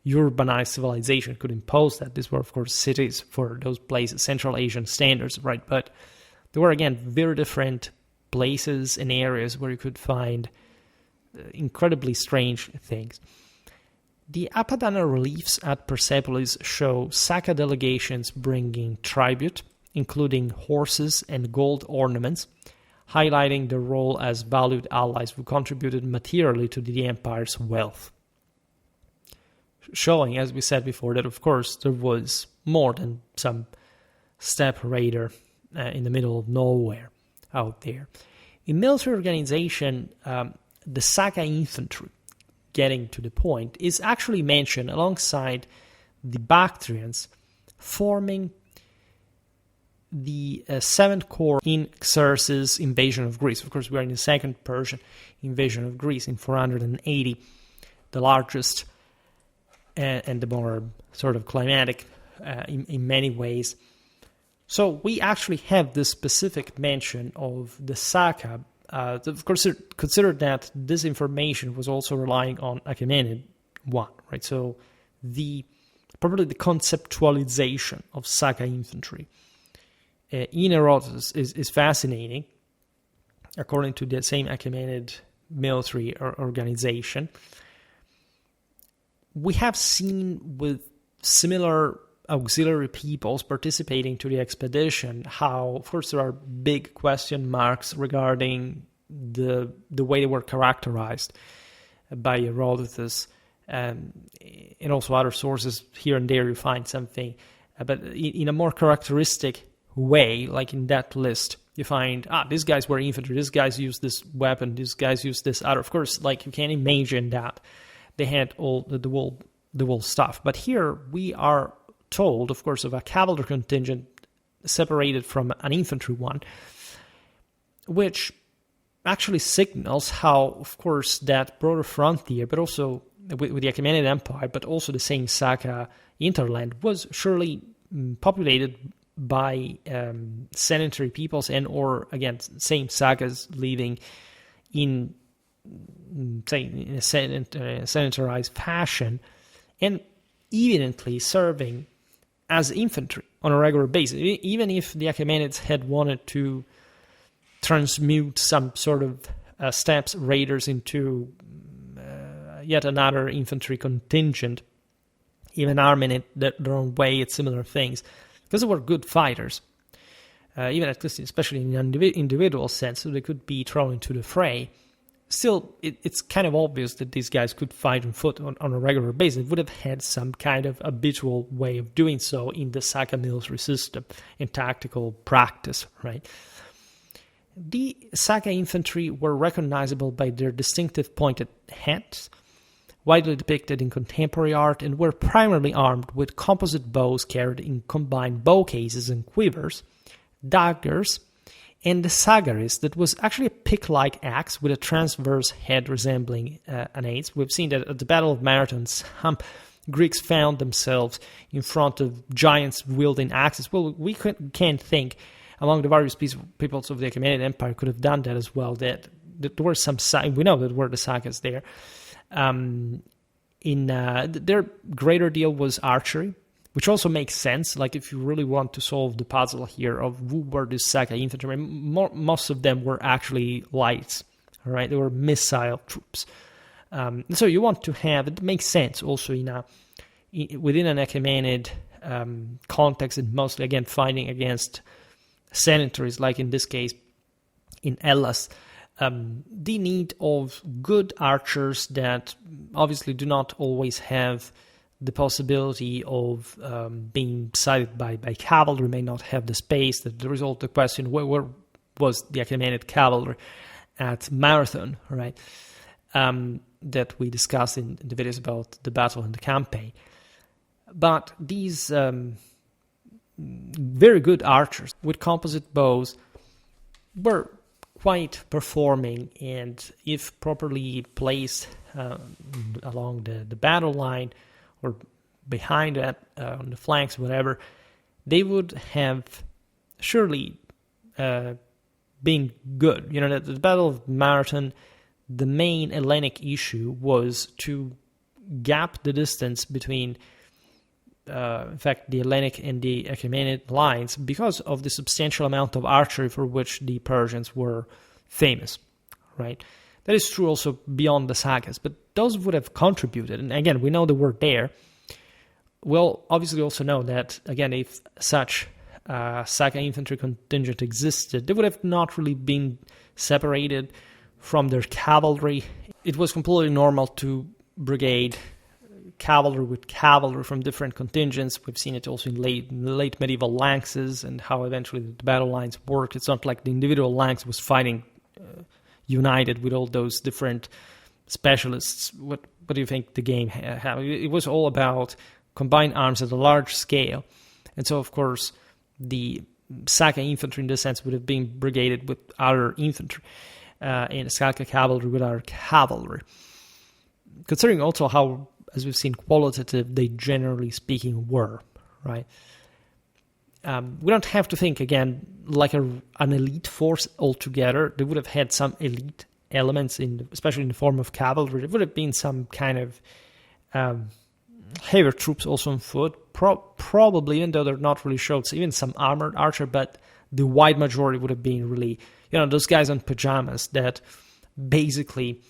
urbanized civilization could impose that. These were, of course, cities for those places, Central Asian standards, right? But there were, again, very different places and areas where you could find incredibly strange things. The Apadana reliefs at Persepolis show Saka delegations bringing tribute, including horses and gold ornaments, highlighting their role as valued allies who contributed materially to the empire's wealth. Showing, as we said before, that of course there was more than some steppe raider in the middle of nowhere out there. In military organization, the Saka infantry, getting to the point, is actually mentioned alongside the Bactrians, forming the 7th Corps in Xerxes' invasion of Greece. Of course, we are in the second Persian invasion of Greece in 480, the largest and the more sort of climatic in many ways. So we actually have this specific mention of the Saka. Of course, consider that this information was also relying on Achaemenid I, right? So probably the conceptualization of Saka infantry in Herodotus is fascinating, according to the same Achaemenid military organization. We have seen with similar auxiliary peoples participating to the expedition how, of course, there are big question marks regarding the way they were characterized by Herodotus, and also other sources here and there you find something, but in a more characteristic way, like in that list, you find, these guys were infantry, these guys used this weapon, these guys used this other. Of course, like you can imagine that they had all the whole stuff. But here we are told, of course, of a cavalry contingent separated from an infantry one, which actually signals how, of course, that broader frontier, but also with the Achaemenid Empire, but also the same Saka hinterland, was surely populated by sedentary peoples or, again, same Sakas living in, say, in a sedentarized fashion, and evidently serving as infantry on a regular basis. Even if the Achaemenids had wanted to transmute some sort of steppes raiders into yet another infantry contingent, even arming it their own way at similar things, because they were good fighters, even at least, especially in an individual sense, so they could be thrown into the fray. Still, it's kind of obvious that these guys could fight on foot on a regular basis. It would have had some kind of habitual way of doing so in the Saka military system, in tactical practice, right? The Saka infantry were recognizable by their distinctive pointed heads, widely depicted in contemporary art, and were primarily armed with composite bows carried in combined bow cases and quivers, daggers, and the sagaris, that was actually a pick-like axe with a transverse head resembling an axe. We've seen that at the Battle of Marathon, some Greeks found themselves in front of giants wielding axes. Well, we can't think among the various peoples of the Achaemenid Empire could have done that as well. That there were some, we know that there were the Sakas there. Their greater deal was archery, which also makes sense. Like, if you really want to solve the puzzle here of who were the Saka infantry, most of them were actually lights, all right? They were missile troops. So you want to have, it makes sense also within an Achaemenid context, and mostly, again, fighting against sedentaries, like in this case in Hellas, the need of good archers that obviously do not always have the possibility of being sighted by cavalry, may not have the space. That the result of the question, where was the Achaemenid cavalry at Marathon, right? That we discussed in the videos about the battle and the campaign. But these very good archers with composite bows were quite performing, and if properly placed along the battle line or behind that, on the flanks, whatever, they would have surely been good. You know, the Battle of Marathon, the main Hellenic issue was to gap the distance between, in fact, the Hellenic and the Achaemenid lines, because of the substantial amount of archery for which the Persians were famous, right? That is true also beyond the Sagas, but those would have contributed. And again, we know they were there. We'll obviously also know that, again, if such Saka infantry contingent existed, they would have not really been separated from their cavalry. It was completely normal to brigade cavalry with cavalry from different contingents. We've seen it also in late medieval lances and how eventually the battle lines worked. It's not like the individual lance was fighting united with all those different specialists. What do you think the game had? It was all about combined arms at a large scale. And so, of course, the Saka infantry in this sense would have been brigaded with other infantry, and Saka cavalry with other cavalry. Considering also how, as we've seen, qualitative they generally speaking were, right? We don't have to think, again, like an elite force altogether. They would have had some elite elements, especially in the form of cavalry. There would have been some kind of heavier troops also on foot, probably, even though they're not really showed, so even some armored archer, but the wide majority would have been really, those guys on pajamas that basically,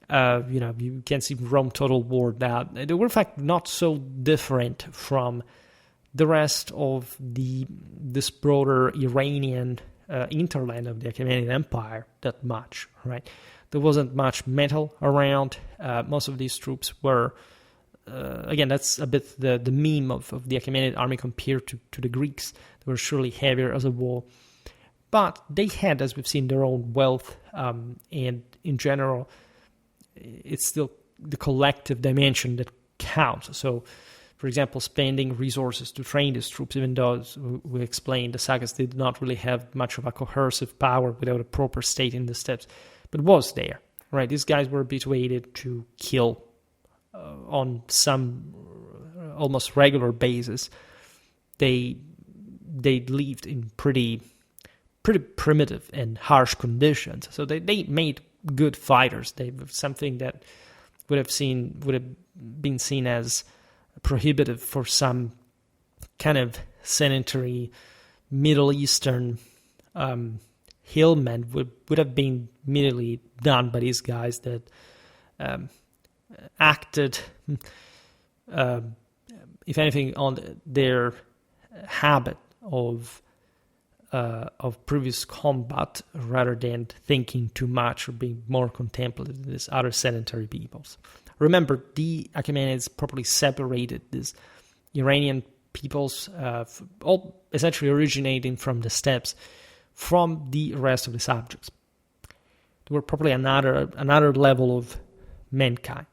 you can see Rome Total War that they were in fact not so different from the rest of this broader Iranian hinterland of the Achaemenid Empire that much, right? There wasn't much metal around. Most of these troops were, again, that's a bit the meme of the Achaemenid army compared to the Greeks. They were surely heavier as a whole. But they had, as we've seen, their own wealth, and in general, it's still the collective dimension that counts. So, for example, spending resources to train these troops, even though, as we explained, the Sagas did not really have much of a coercive power without a proper state in the steppes, but was there, right? These guys were habituated to kill on some almost regular basis. They lived in pretty primitive and harsh conditions, so they made good fighters. They were something that would have been seen as prohibitive for some kind of sedentary Middle Eastern hillmen would have been immediately done by these guys that acted, if anything, on their habit of previous combat rather than thinking too much or being more contemplative than these other sedentary peoples. Remember, the Achaemenids properly separated these Iranian peoples, all essentially originating from the steppes, from the rest of the subjects. They were probably another level of mankind.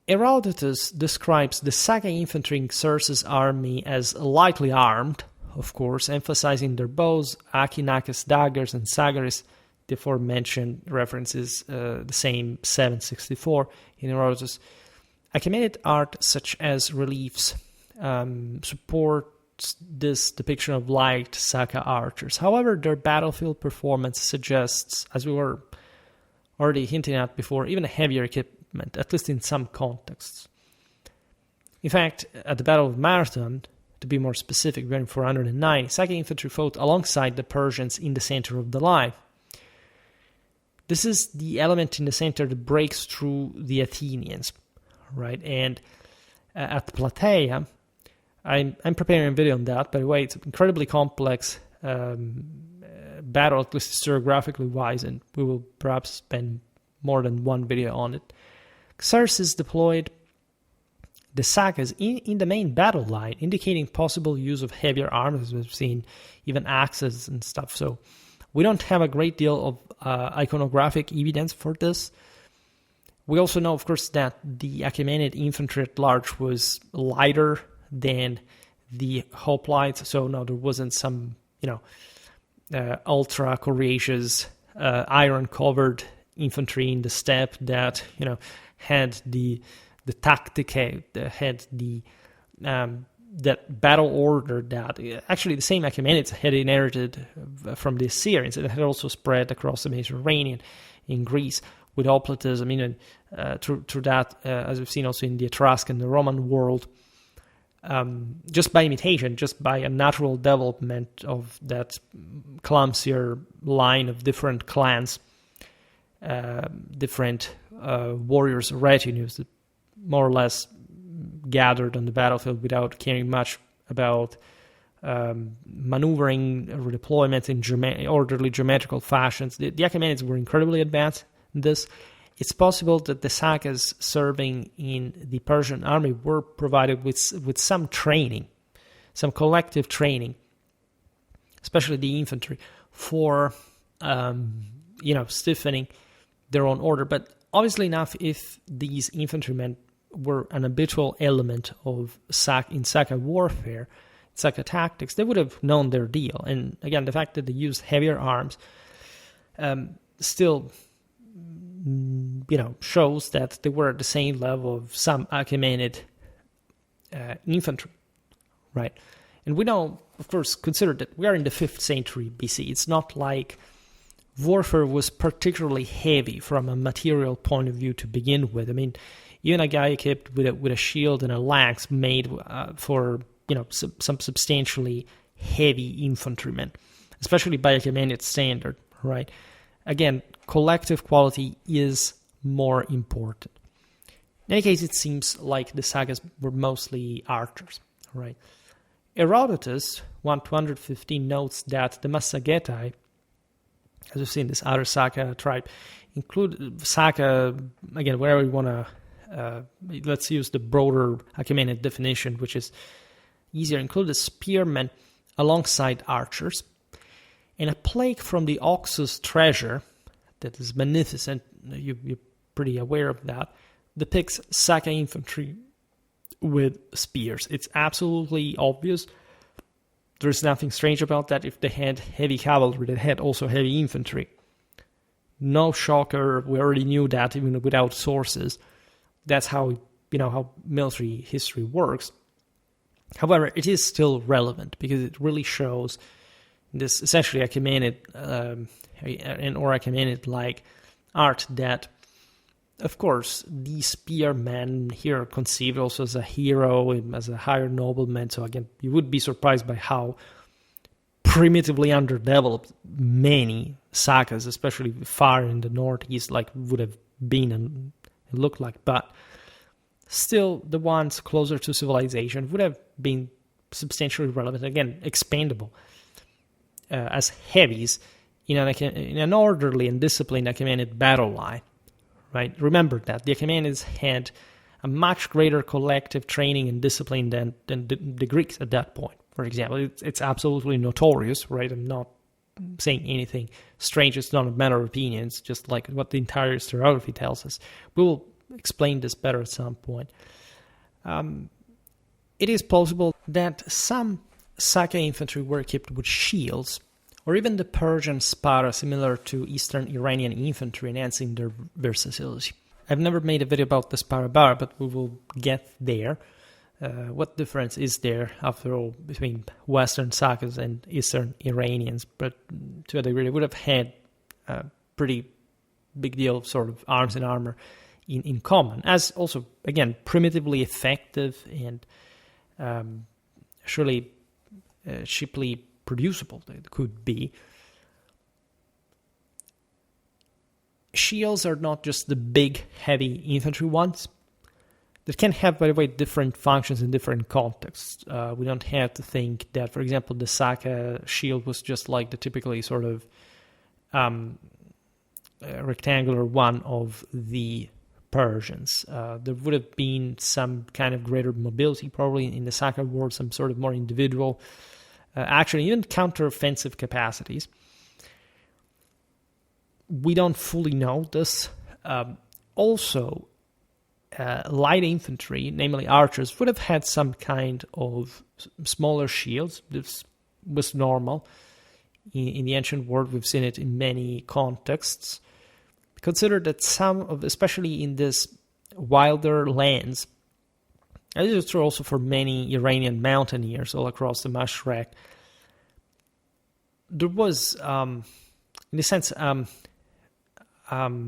Herodotus describes the Saka infantry in Xerxes' army as lightly armed, of course, emphasizing their bows, Akinakis daggers, and sagaris. The aforementioned references the same 764 in Herodotus. Achaemenid art, such as reliefs, supports this depiction of light Saka archers. However, their battlefield performance suggests, as we were already hinting at before, even a heavier equipment, at least in some contexts. In fact, at the Battle of Marathon, to be more specific, during 409, Saka infantry fought alongside the Persians in the center of the line. This is the element in the center that breaks through the Athenians, right? And at Plataea, I'm preparing a video on that. By the way, it's an incredibly complex battle, at least historiographically wise, and we will perhaps spend more than one video on it. Xerxes deployed the Sakas in the main battle line, indicating possible use of heavier arms, as we've seen, even axes and stuff. So we don't have a great deal of iconographic evidence for this. We also know, of course, that the Achaemenid infantry at large was lighter than the hoplites, so no, there wasn't some, ultra courageous, iron-covered infantry in the steppe that, had the tactic, had the that battle order that actually the same Achaemenids had inherited from the Assyrians, and it had also spread across the Mediterranean in Greece with Opletism, through that, as we've seen also in the Etruscan and the Roman world, just by imitation, just by a natural development of that clumsier line of different clans, different warriors' retinues that more or less gathered on the battlefield without caring much about maneuvering or redeployment in orderly geometrical fashions. The Achaemenids were incredibly advanced in this. It's possible that the Sakas serving in the Persian army were provided with some training, some collective training, especially the infantry, for stiffening their own order. But obviously enough, if these infantrymen were an habitual element of in Saka warfare, Saka tactics, they would have known their deal. And again, the fact that they used heavier arms still, shows that they were at the same level of some Achaemenid infantry, right? And we now, of course, consider that we are in the 5th century BC. It's not like warfare was particularly heavy from a material point of view to begin with. I mean, even a guy equipped with a shield and a lance made for some substantially heavy infantrymen, especially by Achaemenid standard, right? Again, collective quality is more important. In any case, it seems like the Sakas were mostly archers, right? Herodotus, 115, notes that the Massagetai, as we've seen, this other Saka tribe, include Saka, again, wherever you want to, let's use the broader Achaemenid definition, which is easier, include the spearmen alongside archers. And a plaque from the Oxus treasure, that is magnificent, you're pretty aware of that, depicts Saka infantry with spears. It's absolutely obvious. There's nothing strange about that. If they had heavy cavalry, they had also heavy infantry. No shocker, we already knew that even without sources. That's how military history works. However, it is still relevant because it really shows this essentially Achaemenid or Achaemenid-like art that, of course, these spearmen here are conceived also as a hero, as a higher nobleman. So again, you would be surprised by how primitively underdeveloped many Sakas, especially far in the northeast, would have been and looked like. But still, the ones closer to civilization would have been substantially relevant, again, expandable as heavies in an orderly and disciplined Achaemenid battle line. Right? Remember that the Achaemenids had a much greater collective training and discipline than the Greeks at that point. For example, it's absolutely notorious, right? I'm not saying anything strange. It's not a matter of opinion. It's just like what the entire historiography tells us. We will explain this better at some point. It is possible that some Saka infantry were equipped with shields, or even the Persian spada similar to Eastern Iranian infantry, enhancing their versatility. I've never made a video about the spada, but we will get there. What difference is there, after all, between Western Sakas and Eastern Iranians? But to a degree, they would have had a pretty big deal of sort of arms and armor in common, as also, again, primitively effective and surely cheaply producible it could be. Shields are not just the big, heavy infantry ones. They can have, by the way, different functions in different contexts. We don't have to think that, for example, the Saka shield was just like the typically sort of rectangular one of the Persians. There would have been some kind of greater mobility, probably in the Saka world, some sort of more individual action, even counter-offensive capacities. We don't fully know this. Also, light infantry, namely archers, would have had some kind of smaller shields. This was normal. In the ancient world, we've seen it in many contexts. Consider that some of, especially in this wilder lands, and this is true also for many Iranian mountaineers all across the Mashrek, there was, in a sense,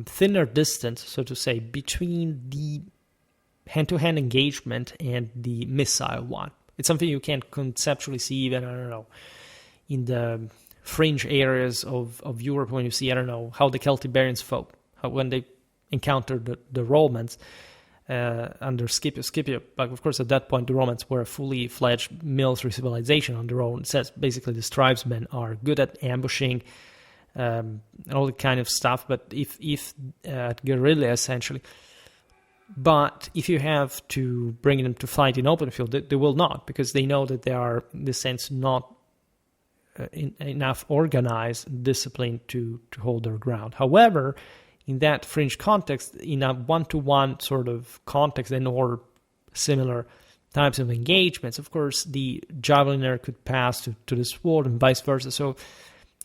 thinner distance, so to say, between the hand-to-hand engagement and the missile one. It's something you can conceptually see even, in the fringe areas of Europe when you see, how the Celtiberians fought, when they encountered the Romans under Scipio. But of course, at that point, the Romans were a fully fledged military civilization on their own. It says basically the tribesmen are good at ambushing, and all the kind of stuff, but if guerrilla essentially. But if you have to bring them to fight in open field, they will not, because they know that they are, in this sense, not enough organized, disciplined to hold their ground. However, in that fringe context, in a one-to-one sort of context and or similar types of engagements, of course, the javeliner could pass to the sword and vice versa. So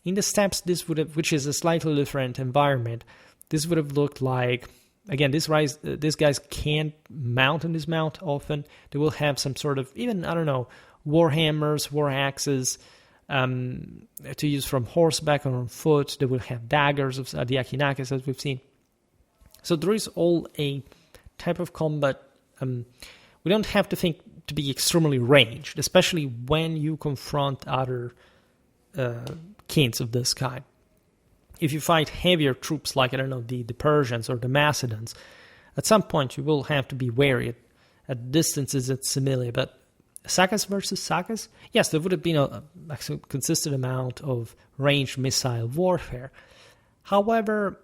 in the steppes, this would have, which is a slightly different environment, this would have looked like, again, these guys can't mount and dismount often. They will have some sort of, even, I don't know, war hammers, war axes, to use from horseback or on foot. They will have daggers of the Akinakis, as we've seen. So there is all a type of combat. We don't have to think to be extremely ranged, especially when you confront other kings of this kind. If you fight heavier troops like, I don't know, the Persians or the Macedons, at some point you will have to be wary at distances it's similar. But Sakas versus Sakas, yes, there would have been a consistent amount of ranged missile warfare. However,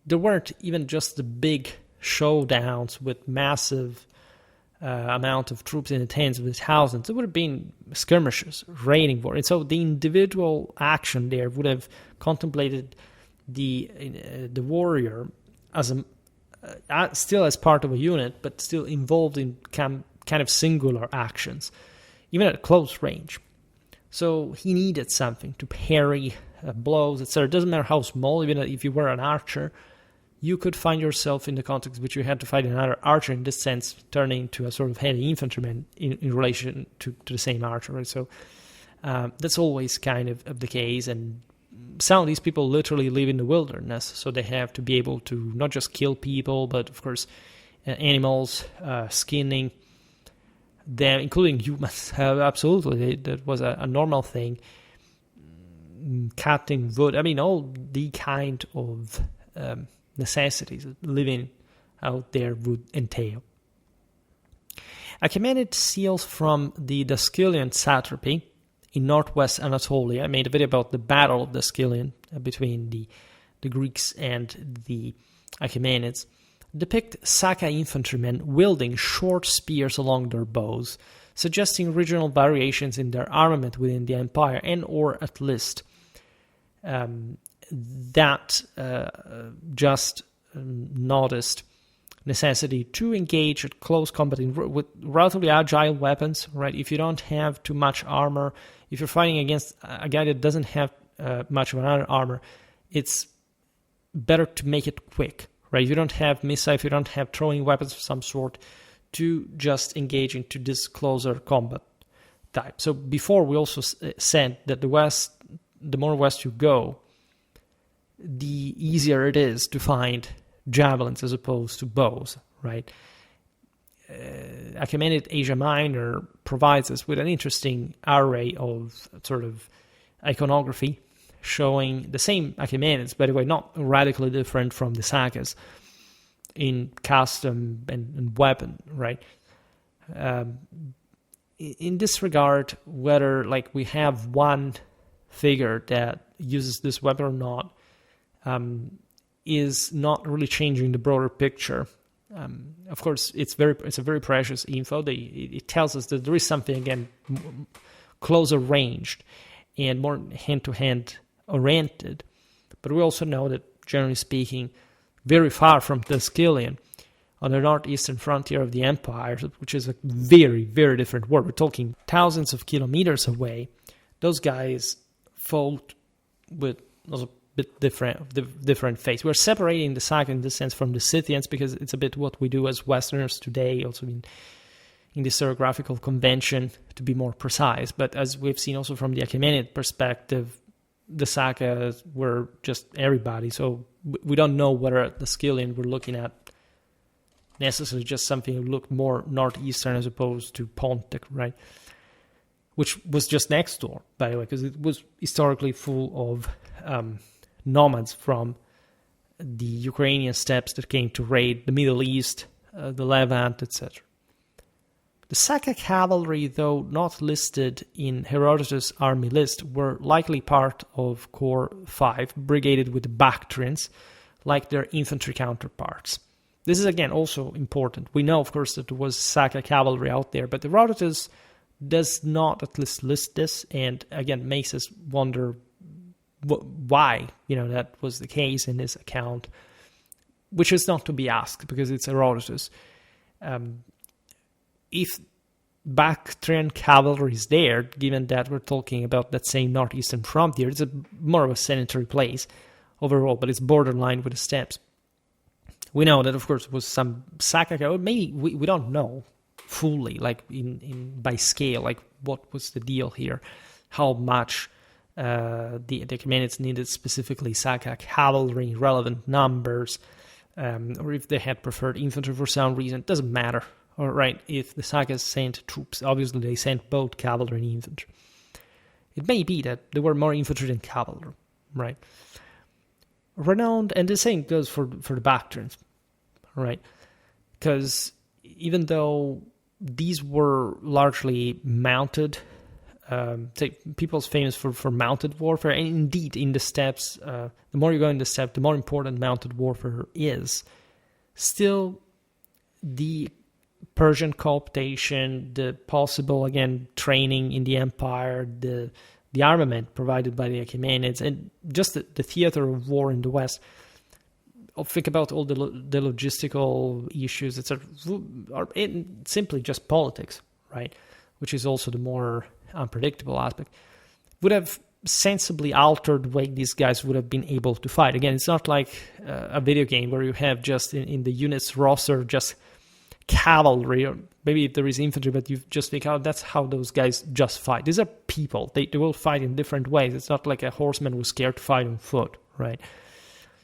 there weren't even just the big showdowns with massive amount of troops in the tens of thousands. It would have been skirmishes, raiding war. And so the individual action there would have contemplated the warrior as still as part of a unit, but still involved in kind of singular actions, even at close range. So he needed something to parry blows, etc. It doesn't matter how small, even if you were an archer, you could find yourself in the context which you had to fight another archer, in this sense, turning into a sort of heavy infantryman in relation to the same archer. Right? So that's always kind of the case. And some of these people literally live in the wilderness, so they have to be able to not just kill people, but of course animals, skinning them, including humans. Absolutely, that was a normal thing. Cutting wood, I mean, all the kind of necessities living out there would entail. Achaemenid seals from the Daskylian satrapy in northwest Anatolia. I made a video about the Battle of Daskylian between the Greeks and the Achaemenids. Depict Saka infantrymen wielding short spears along their bows, suggesting regional variations in their armament within the empire, and or at least that just noticed necessity to engage at close combat with relatively agile weapons, right? If you don't have too much armor, if you're fighting against a guy that doesn't have much of another armor, it's better to make it quick, right? If you don't have missiles, if you don't have throwing weapons of some sort, to just engage into this closer combat type. So before we also said that the more west you go, the easier it is to find javelins as opposed to bows, right? Achaemenid Asia Minor provides us with an interesting array of sort of iconography showing the same Achaemenids, by the way, not radically different from the Sakas in custom and weapon, right? In this regard, whether like we have one figure that uses this weapon or not is not really changing the broader picture. Of course, it's a very precious info. It tells us that there is something, again, closer ranged and more hand-to-hand oriented. But we also know that, generally speaking, very far from Daskylian, on the northeastern frontier of the empire, which is a very, very different world. We're talking thousands of kilometers away. Those guys fought with a bit different face. We're separating the Saka in this sense from the Scythians because it's a bit what we do as Westerners today, also in this geographical convention, to be more precise. But as we've seen also from the Achaemenid perspective, the Sakas were just everybody. So we don't know whether at the Daskylian we're looking at necessarily just something that looked more northeastern as opposed to Pontic, right? Which was just next door, by the way, because it was historically full of nomads from the Ukrainian steppes that came to raid the Middle East, the Levant, etc. The Saka cavalry, though not listed in Herodotus' army list, were likely part of Corps 5, brigaded with Bactrians, like their infantry counterparts. This is, again, also important. We know, of course, that there was Saka cavalry out there, but Herodotus does not at least list this, and, again, makes us wonder why that was the case in his account. which is not to be asked because it's Herodotus. If Bactrian cavalry is there, given that we're talking about that same northeastern frontier, it's more of a sedentary place overall, but it's borderline with the steppes. We know that, of course, it was some Saka, or maybe we don't know fully, like in by scale, like what was the deal here, how much the Achaemenids needed specifically Saka cavalry, relevant numbers, or if they had preferred infantry for some reason. It doesn't matter. All right, if the Sakas sent troops, obviously they sent both cavalry and infantry. It may be that there were more infantry than cavalry, right? Renowned, and the same goes for the Bactrians, right? Because even though these were largely mounted, people's famous for mounted warfare, and indeed in the steppes, the more you go in the steppe, the more important mounted warfare is. Still, the Persian cooptation, the possible, again, training in the empire, the armament provided by the Achaemenids, and just the theater of war in the West. Think about all the logistical issues, etc. Are simply just politics, right? Which is also the more unpredictable aspect. Would have sensibly altered the way these guys would have been able to fight. Again, it's not like a video game where you have just in the units roster just cavalry, or maybe if there is infantry, but you just think, oh, that's how those guys just fight. These are people. They will fight in different ways. It's not like a horseman was scared to fight on foot, right?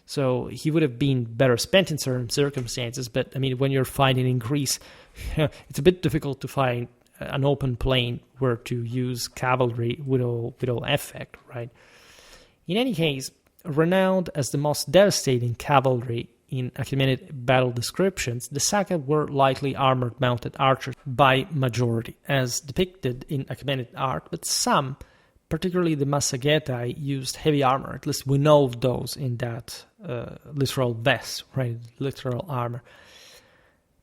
So he would have been better spent in certain circumstances, but I mean, when you're fighting in Greece, it's a bit difficult to find an open plain where to use cavalry without effect, right? In any case, renowned as the most devastating cavalry in Achaemenid battle descriptions, the Saka were lightly armored mounted archers by majority, as depicted in Achaemenid art, but some, particularly the Massagetai, used heavy armor. At least we know of those in that literal vest, right? Literal armor.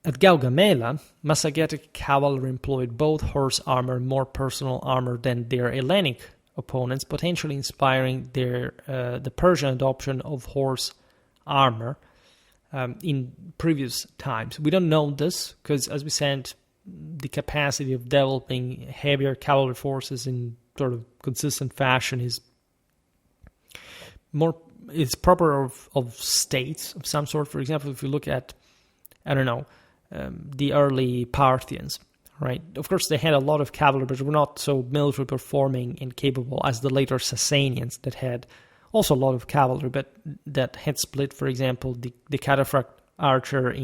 At Gaugamela, Massagetic cavalry employed both horse armor and more personal armor than their Hellenic opponents, potentially inspiring the Persian adoption of horse armor in previous times. We don't know this because, as we said, the capacity of developing heavier cavalry forces in sort of consistent fashion is more. It's proper of states of some sort. For example, if you look at, the early Parthians, right? Of course, they had a lot of cavalry, but were not so military performing and capable as the later Sasanians that had also a lot of cavalry, but that had split, for example, the cataphract archer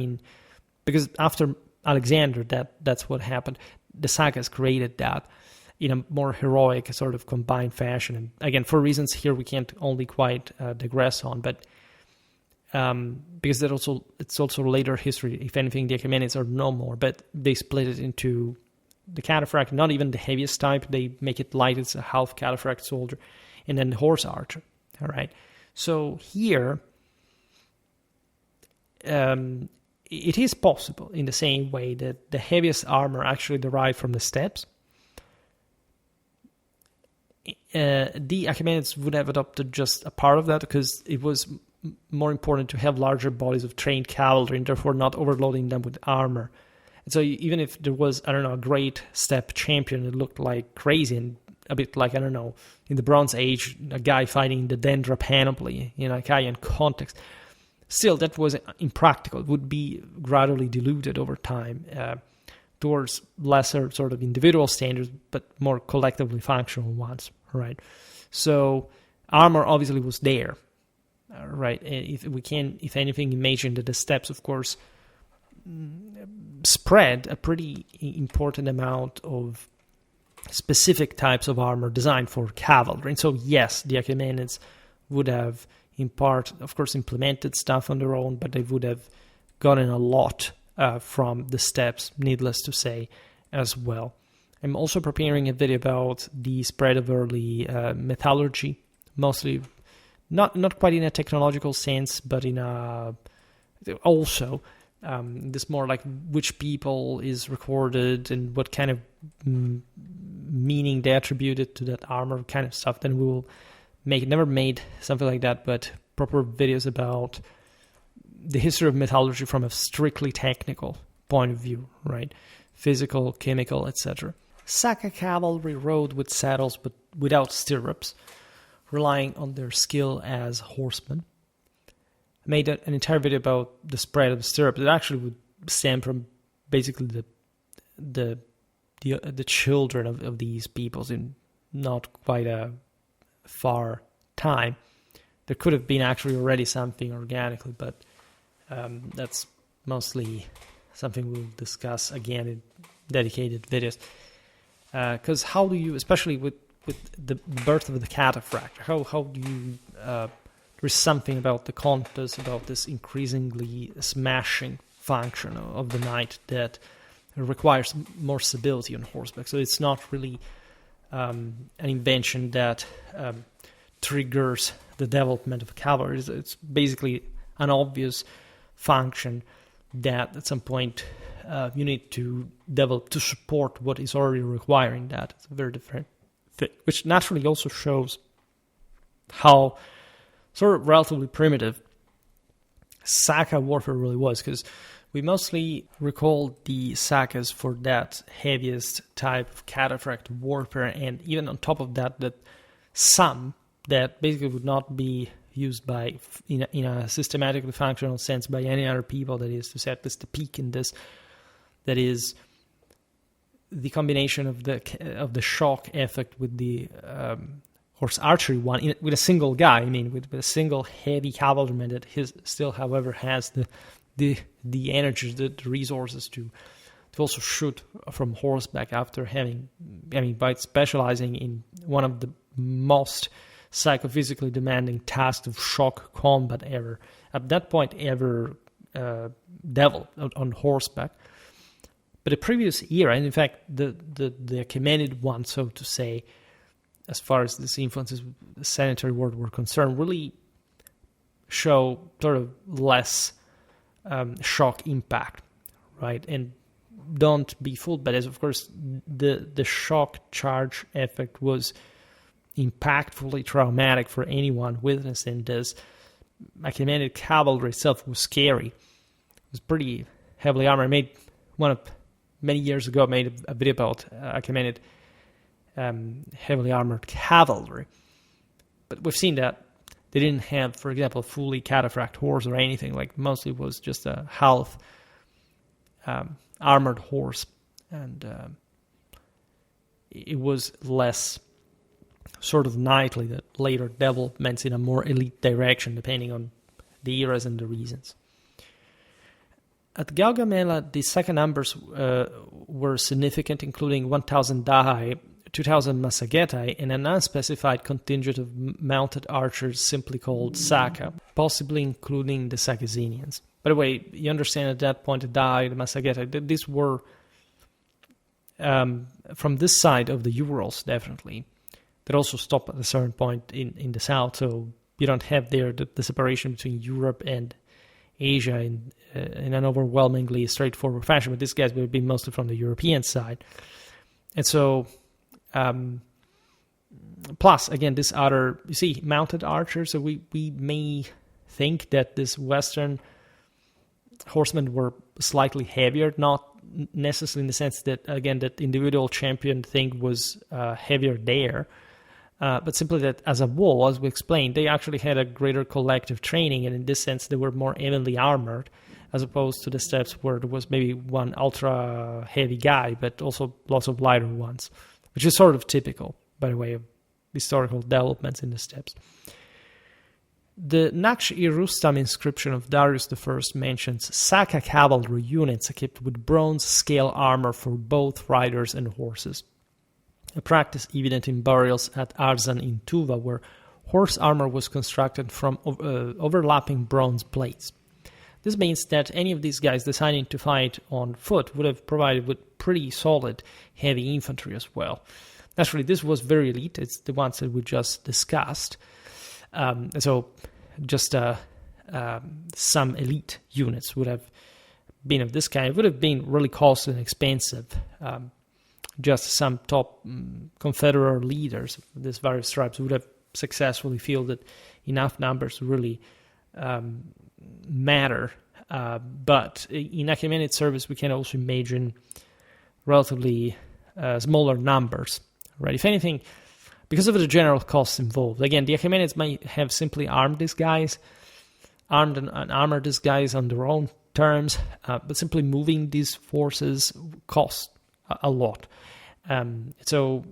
because after Alexander, that's what happened. The Sakas created that in a more heroic sort of combined fashion. And again, for reasons here we can't only quite digress on, but because it's also later history. If anything, the Achaemenids are no more, but they split it into the cataphract, not even the heaviest type. They make it light. It's a half cataphract soldier, and then the horse archer. All right. So here, it is possible in the same way that the heaviest armor actually derived from the steppes. The Achaemenids would have adopted just a part of that because it was more important to have larger bodies of trained cavalry and therefore not overloading them with armor. And so even if there was, a great steppe champion, it looked like crazy and a bit like, in the Bronze Age, a guy fighting the Dendra panoply in Achaean context. Still, that was impractical. It would be gradually diluted over time towards lesser sort of individual standards, but more collectively functional ones, right? So armor obviously was there, right? If we can, if anything, imagine that the steppes, of course, spread a pretty important amount of specific types of armor designed for cavalry. And so, yes, the Achaemenids would have, in part, of course, implemented stuff on their own, but they would have gotten a lot from the steppes, needless to say, as well. I'm also preparing a video about the spread of early metallurgy, mostly not quite in a technological sense, but in a also this more like which people is recorded and what kind of meaning they attributed to that armor kind of stuff. Then we will never made something like that, but proper videos about the history of metallurgy from a strictly technical point of view, right? Physical, chemical, etc. Saka cavalry rode with saddles but without stirrups, relying on their skill as horsemen. I made an entire video about the spread of the stirrups. It actually would stem from basically the children of these peoples in not quite a far time. There could have been actually already something organically, but that's mostly something we'll discuss again in dedicated videos. Because how do you, especially with the birth of the cataphract, how do you, there's something about the compass, about this increasingly smashing function of the knight that requires more stability on horseback. So it's not really an invention that triggers the development of cavalry. It's basically an obvious function that at some point you need to develop to support what is already requiring that. It's a very different thing, which naturally also shows how sort of relatively primitive Saka warfare really was, because we mostly recall the Sakas for that heaviest type of cataphract warfare, and even on top of that, that some that basically would not be used by in a systematically functional sense by any other people. That is to say, at least the peak in this, that is the combination of the shock effect with the horse archery one with a single guy. I mean, with a single heavy cavalryman that still, however, has the energy, the resources to also shoot from horseback after having, I mean, by specializing in one of the most psychophysically demanding tasks of shock combat ever, at that point ever developed on horseback. But the previous era, and in fact the Achaemenid one, so to say, as far as these influences the sanitary world were concerned, really show sort of less shock impact, right? And don't be fooled by this. Of course, the shock charge effect was impactfully traumatic for anyone witnessing this. Achaemenid cavalry itself was scary. It was pretty heavily armored. Many years ago, I made a video about Achaemenid heavily armored cavalry. But we've seen that they didn't have, for example, fully cataphract horse or anything. Like, mostly was just a half armored horse, and it was less sort of knightly, that later developments in a more elite direction, depending on the eras and the reasons. At Gaugamela, the second numbers were significant, including 1,000 Dahi, 2,000 Massagetai, and an unspecified contingent of mounted archers simply called Saka, possibly including the Sakazinians. By the way, you understand at that point the Dahi, the Massagetai, these were from this side of the Urals, definitely. That also stopped at a certain point in the south, so you don't have there the separation between Europe and Asia in an overwhelmingly straightforward fashion, but these guys would be mostly from the European side. And so, plus, again, this other, you see, mounted archers, so we may think that this Western horsemen were slightly heavier, not necessarily in the sense that, again, that individual champion thing was heavier there, but simply that as a whole, as we explained, they actually had a greater collective training, and in this sense they were more evenly armored, as opposed to the steppes where there was maybe one ultra heavy guy, but also lots of lighter ones, which is sort of typical, by the way, of historical developments in the steppes. The Naksh-i-Rustam inscription of Darius I mentions Saka cavalry units equipped with bronze scale armor for both riders and horses, a practice evident in burials at Arzan in Tuva, where horse armor was constructed from overlapping bronze plates. This means that any of these guys deciding to fight on foot would have provided with pretty solid heavy infantry as well. Naturally, this was very elite. It's the ones that we just discussed. So just some elite units would have been of this kind. It would have been really costly and expensive. Just some top Confederate leaders of these various tribes would have successfully fielded enough numbers to really matter. But in Achaemenid service, we can also imagine relatively smaller numbers, right? If anything, because of the general costs involved. Again, the Achaemenids might have simply armed and armored these guys on their own terms, but simply moving these forces cost a lot. So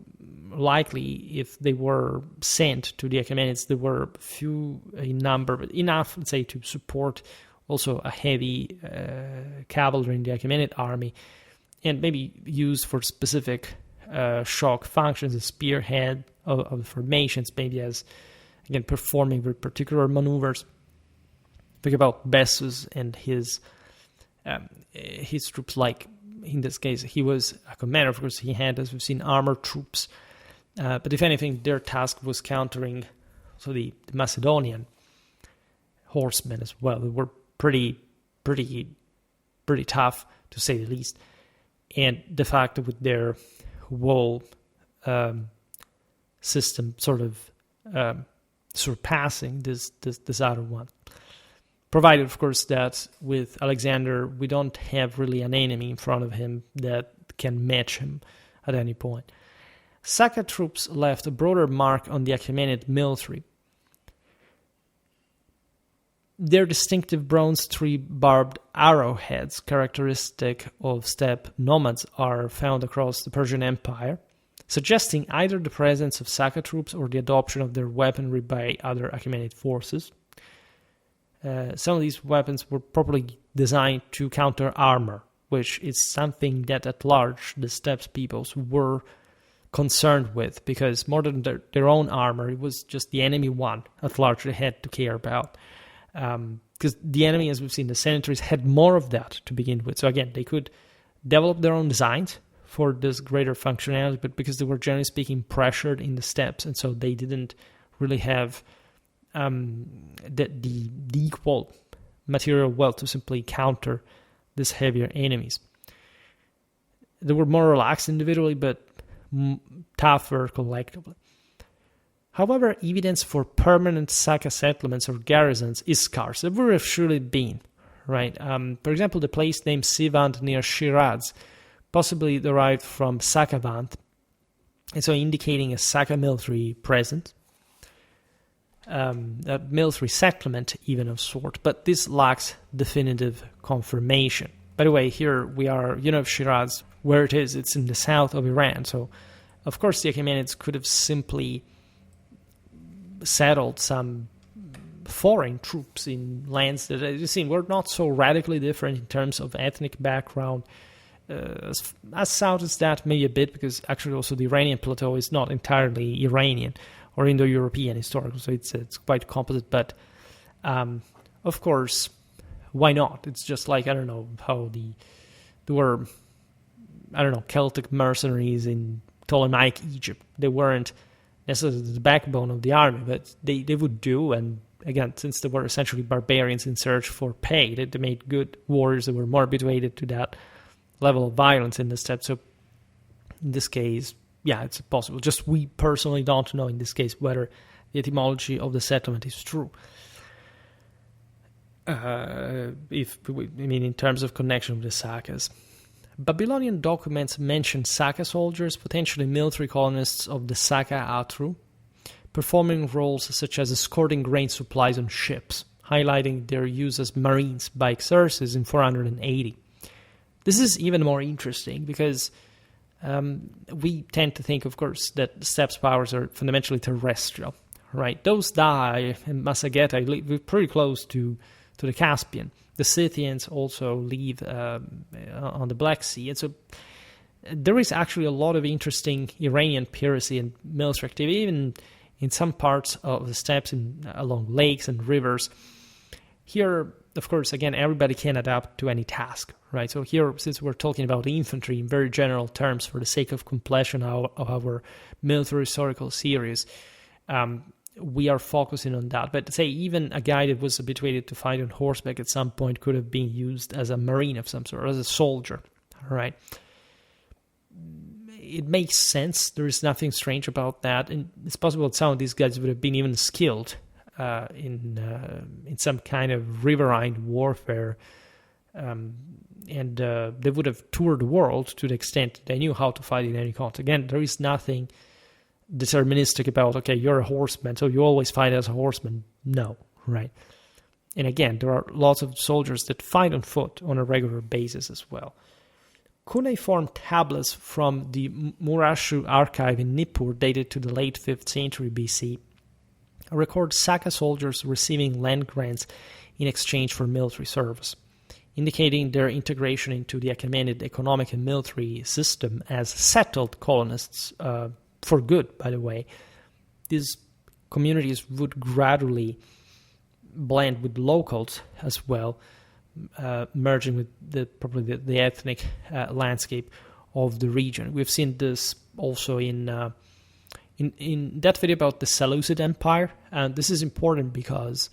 likely, if they were sent to the Achaemenids, they were few in number, but enough, let's say, to support also a heavy cavalry in the Achaemenid army, and maybe used for specific shock functions, a spearhead of the formations, maybe as, again, performing very particular maneuvers. Think about Bessus and his troops. Like in this case, he was a commander. Of course, he had, as we've seen, armored troops. But if anything, their task was countering the Macedonian horsemen as well. They were pretty tough, to say the least. And the fact that with their wall system sort of surpassing this other one. Provided, of course, that with Alexander, we don't have really an enemy in front of him that can match him at any point. Saka troops left a broader mark on the Achaemenid military. Their distinctive bronze tree-barbed arrowheads, characteristic of steppe nomads, are found across the Persian Empire, suggesting either the presence of Saka troops or the adoption of their weaponry by other Achaemenid forces. Some of these weapons were properly designed to counter armor, which is something that at large the steppes peoples were concerned with, because more than their own armor, it was just the enemy one at large they had to care about. Because the enemy, as we've seen, the Senators had more of that to begin with. So again, they could develop their own designs for this greater functionality, but because they were generally speaking pressured in the steppes, and so they didn't really have the equal material wealth to simply counter these heavier enemies. They were more relaxed individually, but tougher collectively. However, evidence for permanent Saka settlements or garrisons is scarce. There would have surely been, right? For example, the place named Sivand near Shiraz, possibly derived from Sakavant, and so indicating a Saka military presence. A military settlement even of sort, but this lacks definitive confirmation. By the way, here we are, Shiraz, where it is, it's in the south of Iran, so of course the Achaemenids could have simply settled some foreign troops in lands that, as you've seen, were not so radically different in terms of ethnic background. As south as that, maybe a bit, because actually also the Iranian plateau is not entirely Iranian or Indo-European historical, so it's quite composite, but of course, why not? It's just like, I don't know, how there were, Celtic mercenaries in Ptolemaic Egypt. They weren't necessarily the backbone of the army, but they would do, and again, since they were essentially barbarians in search for pay, they made good warriors that were more habituated to that level of violence in the steppe. So in this case, yeah, it's possible. Just we personally don't know in this case whether the etymology of the settlement is true. In terms of connection with the Sakas. Babylonian documents mention Saka soldiers, potentially military colonists of the Saka Atru, performing roles such as escorting grain supplies on ships, highlighting their use as marines by Xerxes in 480. This is even more interesting because we tend to think, of course, that the steppes powers are fundamentally terrestrial, right? Those die in Massageta live pretty close to the Caspian. The Scythians also live on the Black Sea. And so there is actually a lot of interesting Iranian piracy and military activity, even in some parts of the steppes along lakes and rivers. Here, of course, again, everybody can adapt to any task, right? So here, since we're talking about infantry in very general terms for the sake of completion of our military historical series, we are focusing on that. But say even a guy that was habituated to fight on horseback at some point could have been used as a marine of some sort, as a soldier, right? It makes sense. There is nothing strange about that. And it's possible that some of these guys would have been even skilled in some kind of riverine warfare, and they would have toured the world to the extent they knew how to fight in any conflict. Again, there is nothing deterministic about, okay, you're a horseman, so you always fight as a horseman. No, right? And again, there are lots of soldiers that fight on foot on a regular basis as well. Cuneiform tablets from the Murashu archive in Nippur, dated to the late 5th century BC, record Saka soldiers receiving land grants in exchange for military service, indicating their integration into the Achaemenid economic and military system as settled colonists, for good, by the way. These communities would gradually blend with locals as well, merging with the ethnic landscape of the region. We've seen this also in that video about the Seleucid Empire, and this is important because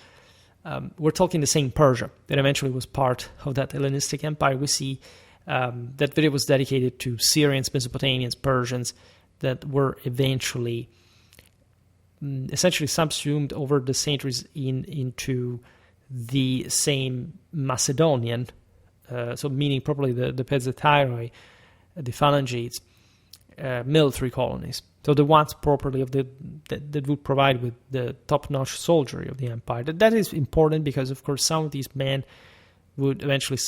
we're talking the same Persia that eventually was part of that Hellenistic empire. We see that video was dedicated to Syrians, Mesopotamians, Persians that were eventually essentially subsumed over the centuries into the same Macedonian, so meaning probably the Pezzatyroi, the Phalangites, military colonies. So the ones properly that would provide with the top-notch soldiery of the empire. That is important because, of course, some of these men would eventually,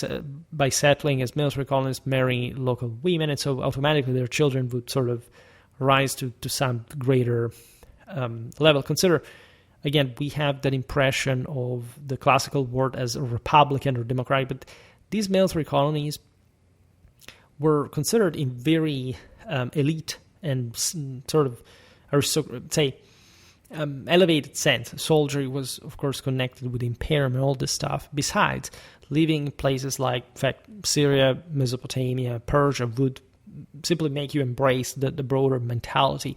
by settling as military colonists, marry local women, and so automatically their children would sort of rise to some greater level. Consider, again, we have that impression of the classical world as a republican or democratic, but these military colonies were considered in very elite and sort of, elevated sense. Soldiery was, of course, connected with the imperium and all this stuff. Besides, living in places like, in fact, Syria, Mesopotamia, Persia would simply make you embrace the broader mentality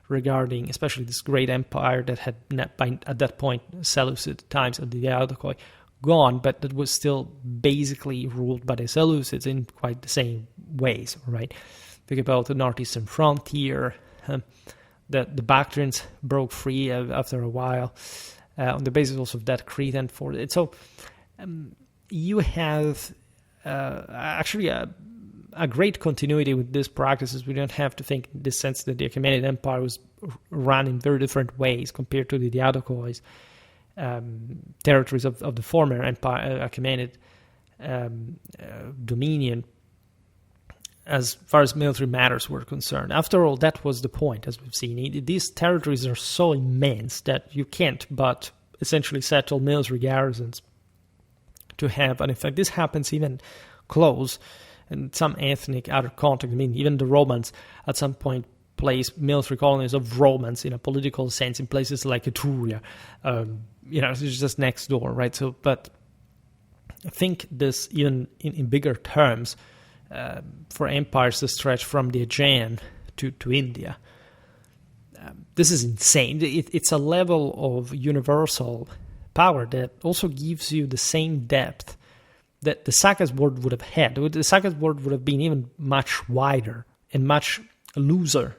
regarding, especially this great empire that had, at that point, Seleucid times of the Diadochoi, gone, but that was still basically ruled by the Seleucids in quite the same ways, right? Think about the northeastern frontier, that the Bactrians broke free after a while, on the basis also of that Cretan fort. And so you have actually a great continuity with these practices. We don't have to think in this sense that the Achaemenid Empire was run in very different ways compared to the Diadochois, territories of the former empire, Achaemenid dominion, as far as military matters were concerned. After all, that was the point, as we've seen. These territories are so immense that you can't but essentially settle military garrisons to have an effect. This happens even close in some ethnic outer context. I mean, even the Romans at some point placed military colonies of Romans in a political sense in places like Etruria. It's just next door, right? So, but I think this, even in bigger terms, for empires to stretch from the Aegean to India. This is insane. It's a level of universal power that also gives you the same depth that the Saka's world would have had. The Saka's world would have been even much wider and much looser.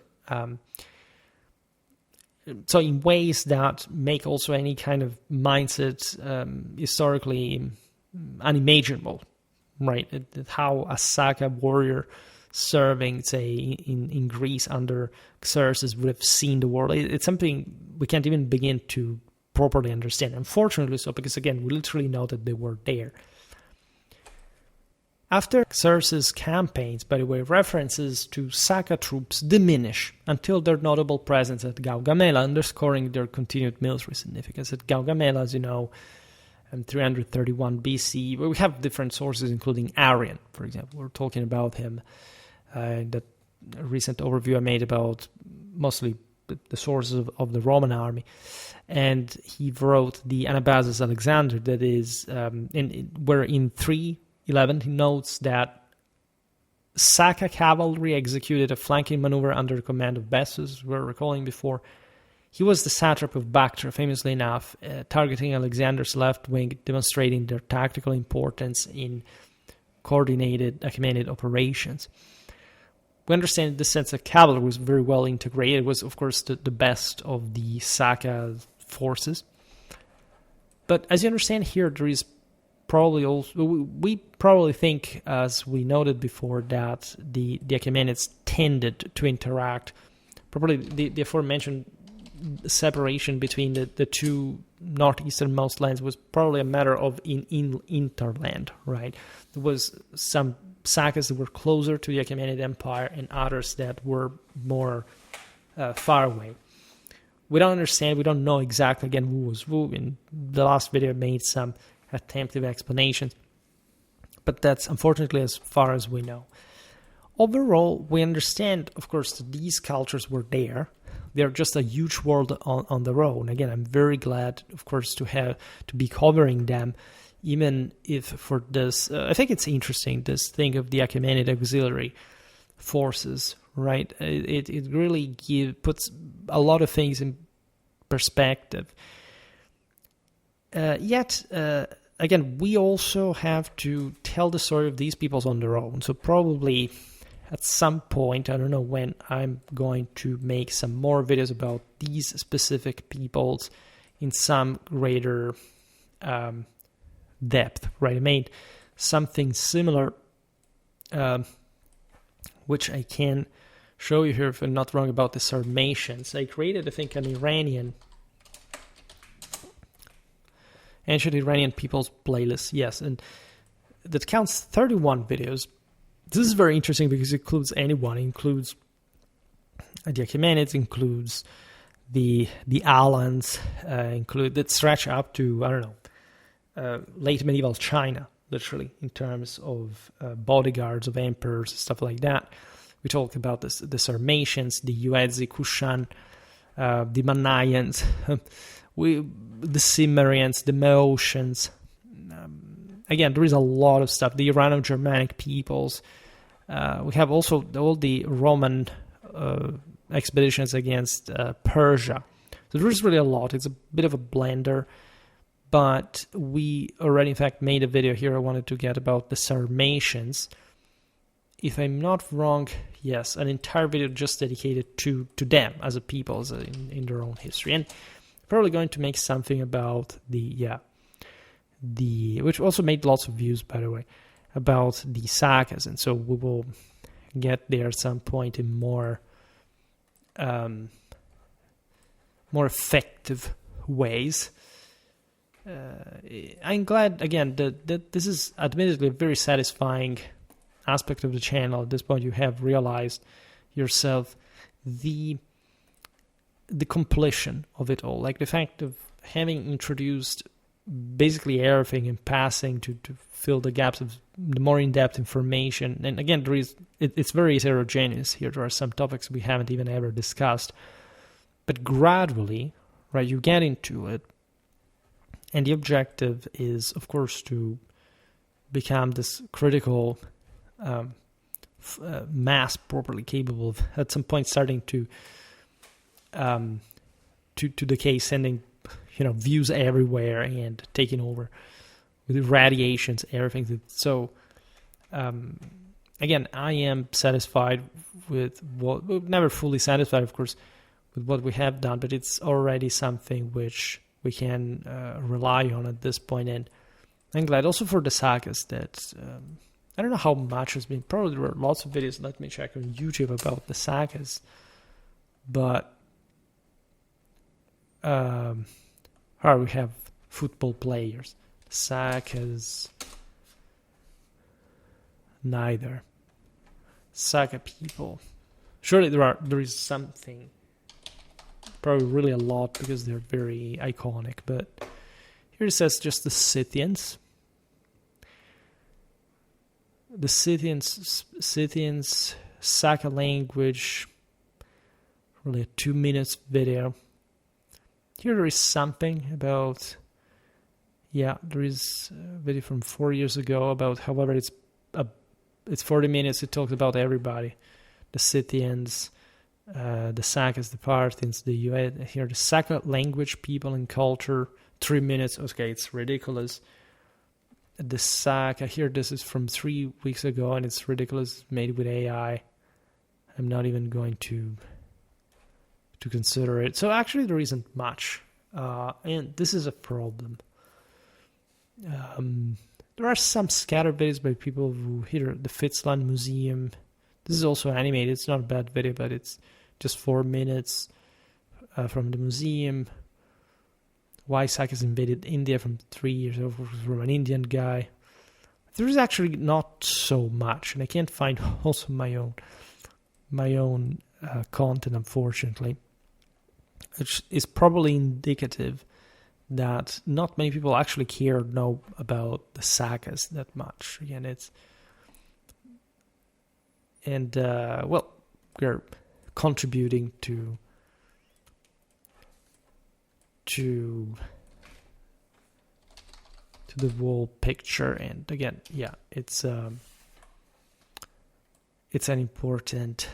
So in ways that make also any kind of mindset historically unimaginable. Right, how a Saka warrior serving, say, in Greece under Xerxes would have seen the world. It's something we can't even begin to properly understand. Unfortunately so, because again, we literally know that they were there. After Xerxes' campaigns, by the way, references to Saka troops diminish until their notable presence at Gaugamela, underscoring their continued military significance. At Gaugamela, as you know, in 331 BC, where we have different sources, including Arrian, for example. We're talking about him. That recent overview I made about mostly the sources of the Roman army. And he wrote the Anabasis Alexander, that is, where in 311 he notes that Saka cavalry executed a flanking maneuver under the command of Bessus, we were recalling before. He was the satrap of Bactria, famously enough, targeting Alexander's left wing, demonstrating their tactical importance in coordinated Achaemenid operations. We understand the sense that cavalry was very well integrated. It was, of course, the best of the Saka forces. But as you understand here, there is probably also, we probably think, as we noted before, that the Achaemenids tended to interact. Probably the aforementioned separation between the two northeasternmost lands was probably a matter of interland, right? There was some Sakas that were closer to the Achaemenid Empire and others that were more far away. We don't understand, we don't know exactly, again, who was who. In the last video, I made some attempted explanations, but that's unfortunately as far as we know. Overall, we understand, of course, that these cultures were there. They're just a huge world on their own. Again, I'm very glad, of course, to be covering them, even if for this, I think it's interesting, this thing of the Achaemenid auxiliary forces, right? It really puts a lot of things in perspective. Yet, again, we also have to tell the story of these peoples on their own. So probably at some point, I don't know when, I'm going to make some more videos about these specific peoples in some greater depth, right? I made something similar, which I can show you here if I'm not wrong, about the Sarmatians. I created, I think, an ancient Iranian peoples playlist, yes, and that counts 31 videos. This is very interesting because it includes anyone. It includes the Achaemenids, includes the Alans, that stretch up to, I don't know, late medieval China, literally, in terms of bodyguards of emperors, stuff like that. We talk about the Sarmatians, the Yuezhi, Kushan, the Manayans, the Cimmerians, the Maotians. Again, there is a lot of stuff. The Irano-Germanic peoples. We have also all the Roman expeditions against Persia. So there is really a lot. It's a bit of a blender. But we already, in fact, made a video here I wanted to get about the Sarmatians. If I'm not wrong, yes, an entire video just dedicated to them as a people, in their own history. And probably going to make something about which also made lots of views, by the way, about the Sakas. And so we will get there at some point in more effective ways. I'm glad, again, that this is admittedly a very satisfying aspect of the channel. At this point, you have realized yourself the completion of it all, like the fact of having introduced basically everything in passing to fill the gaps of the more in-depth information. And again, it's very heterogeneous here. There are some topics we haven't even ever discussed, but gradually, right, you get into it. And the objective is, of course, to become this critical mass properly capable of, at some point, starting to decay, sending views everywhere and taking over with radiations, everything. So, again, I am satisfied with never fully satisfied, of course, with what we have done, but it's already something which we can rely on at this point. And I'm glad also for the Sakas that, I don't know how much has been, probably there were lots of videos, let me check on YouTube about the Sakas, but we have football players. Sakas, neither. Saka people. Surely there is something, probably really a lot because they're very iconic, but here it says just the Scythians. The Scythians, Saka language, really a 2 minutes video. Here there is something about, there is a video from 4 years ago about, however, it's 40 minutes, it talks about everybody. The Scythians, the Sakas, the Parthians, here the Saka language, people and culture, 3 minutes, okay, it's ridiculous. The Saka, here this is from 3 weeks ago and it's ridiculous, made with AI. I'm not even going to consider it. So actually there isn't much. And this is a problem. There are some scattered videos by people who here the Fitzland Museum. This is also animated. It's not a bad video, but it's just 4 minutes from the museum. Why Saka invaded India from 3 years ago from an Indian guy. There is actually not so much, and I can't find also my own content, unfortunately, which is probably indicative that not many people actually care or know about the Sakas that much. Again, we're contributing to the whole picture, and again, yeah, it's an important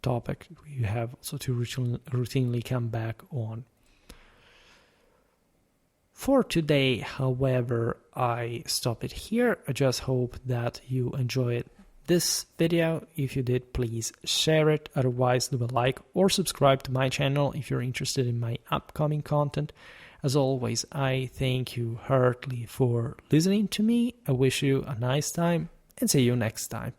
topic we have also to routinely come back on. For today, however, I stop it here. I just hope that you enjoyed this video. If you did, please share it. Otherwise, do a like or subscribe to my channel if you're interested in my upcoming content. As always, I thank you heartily for listening to me. I wish you a nice time and see you next time.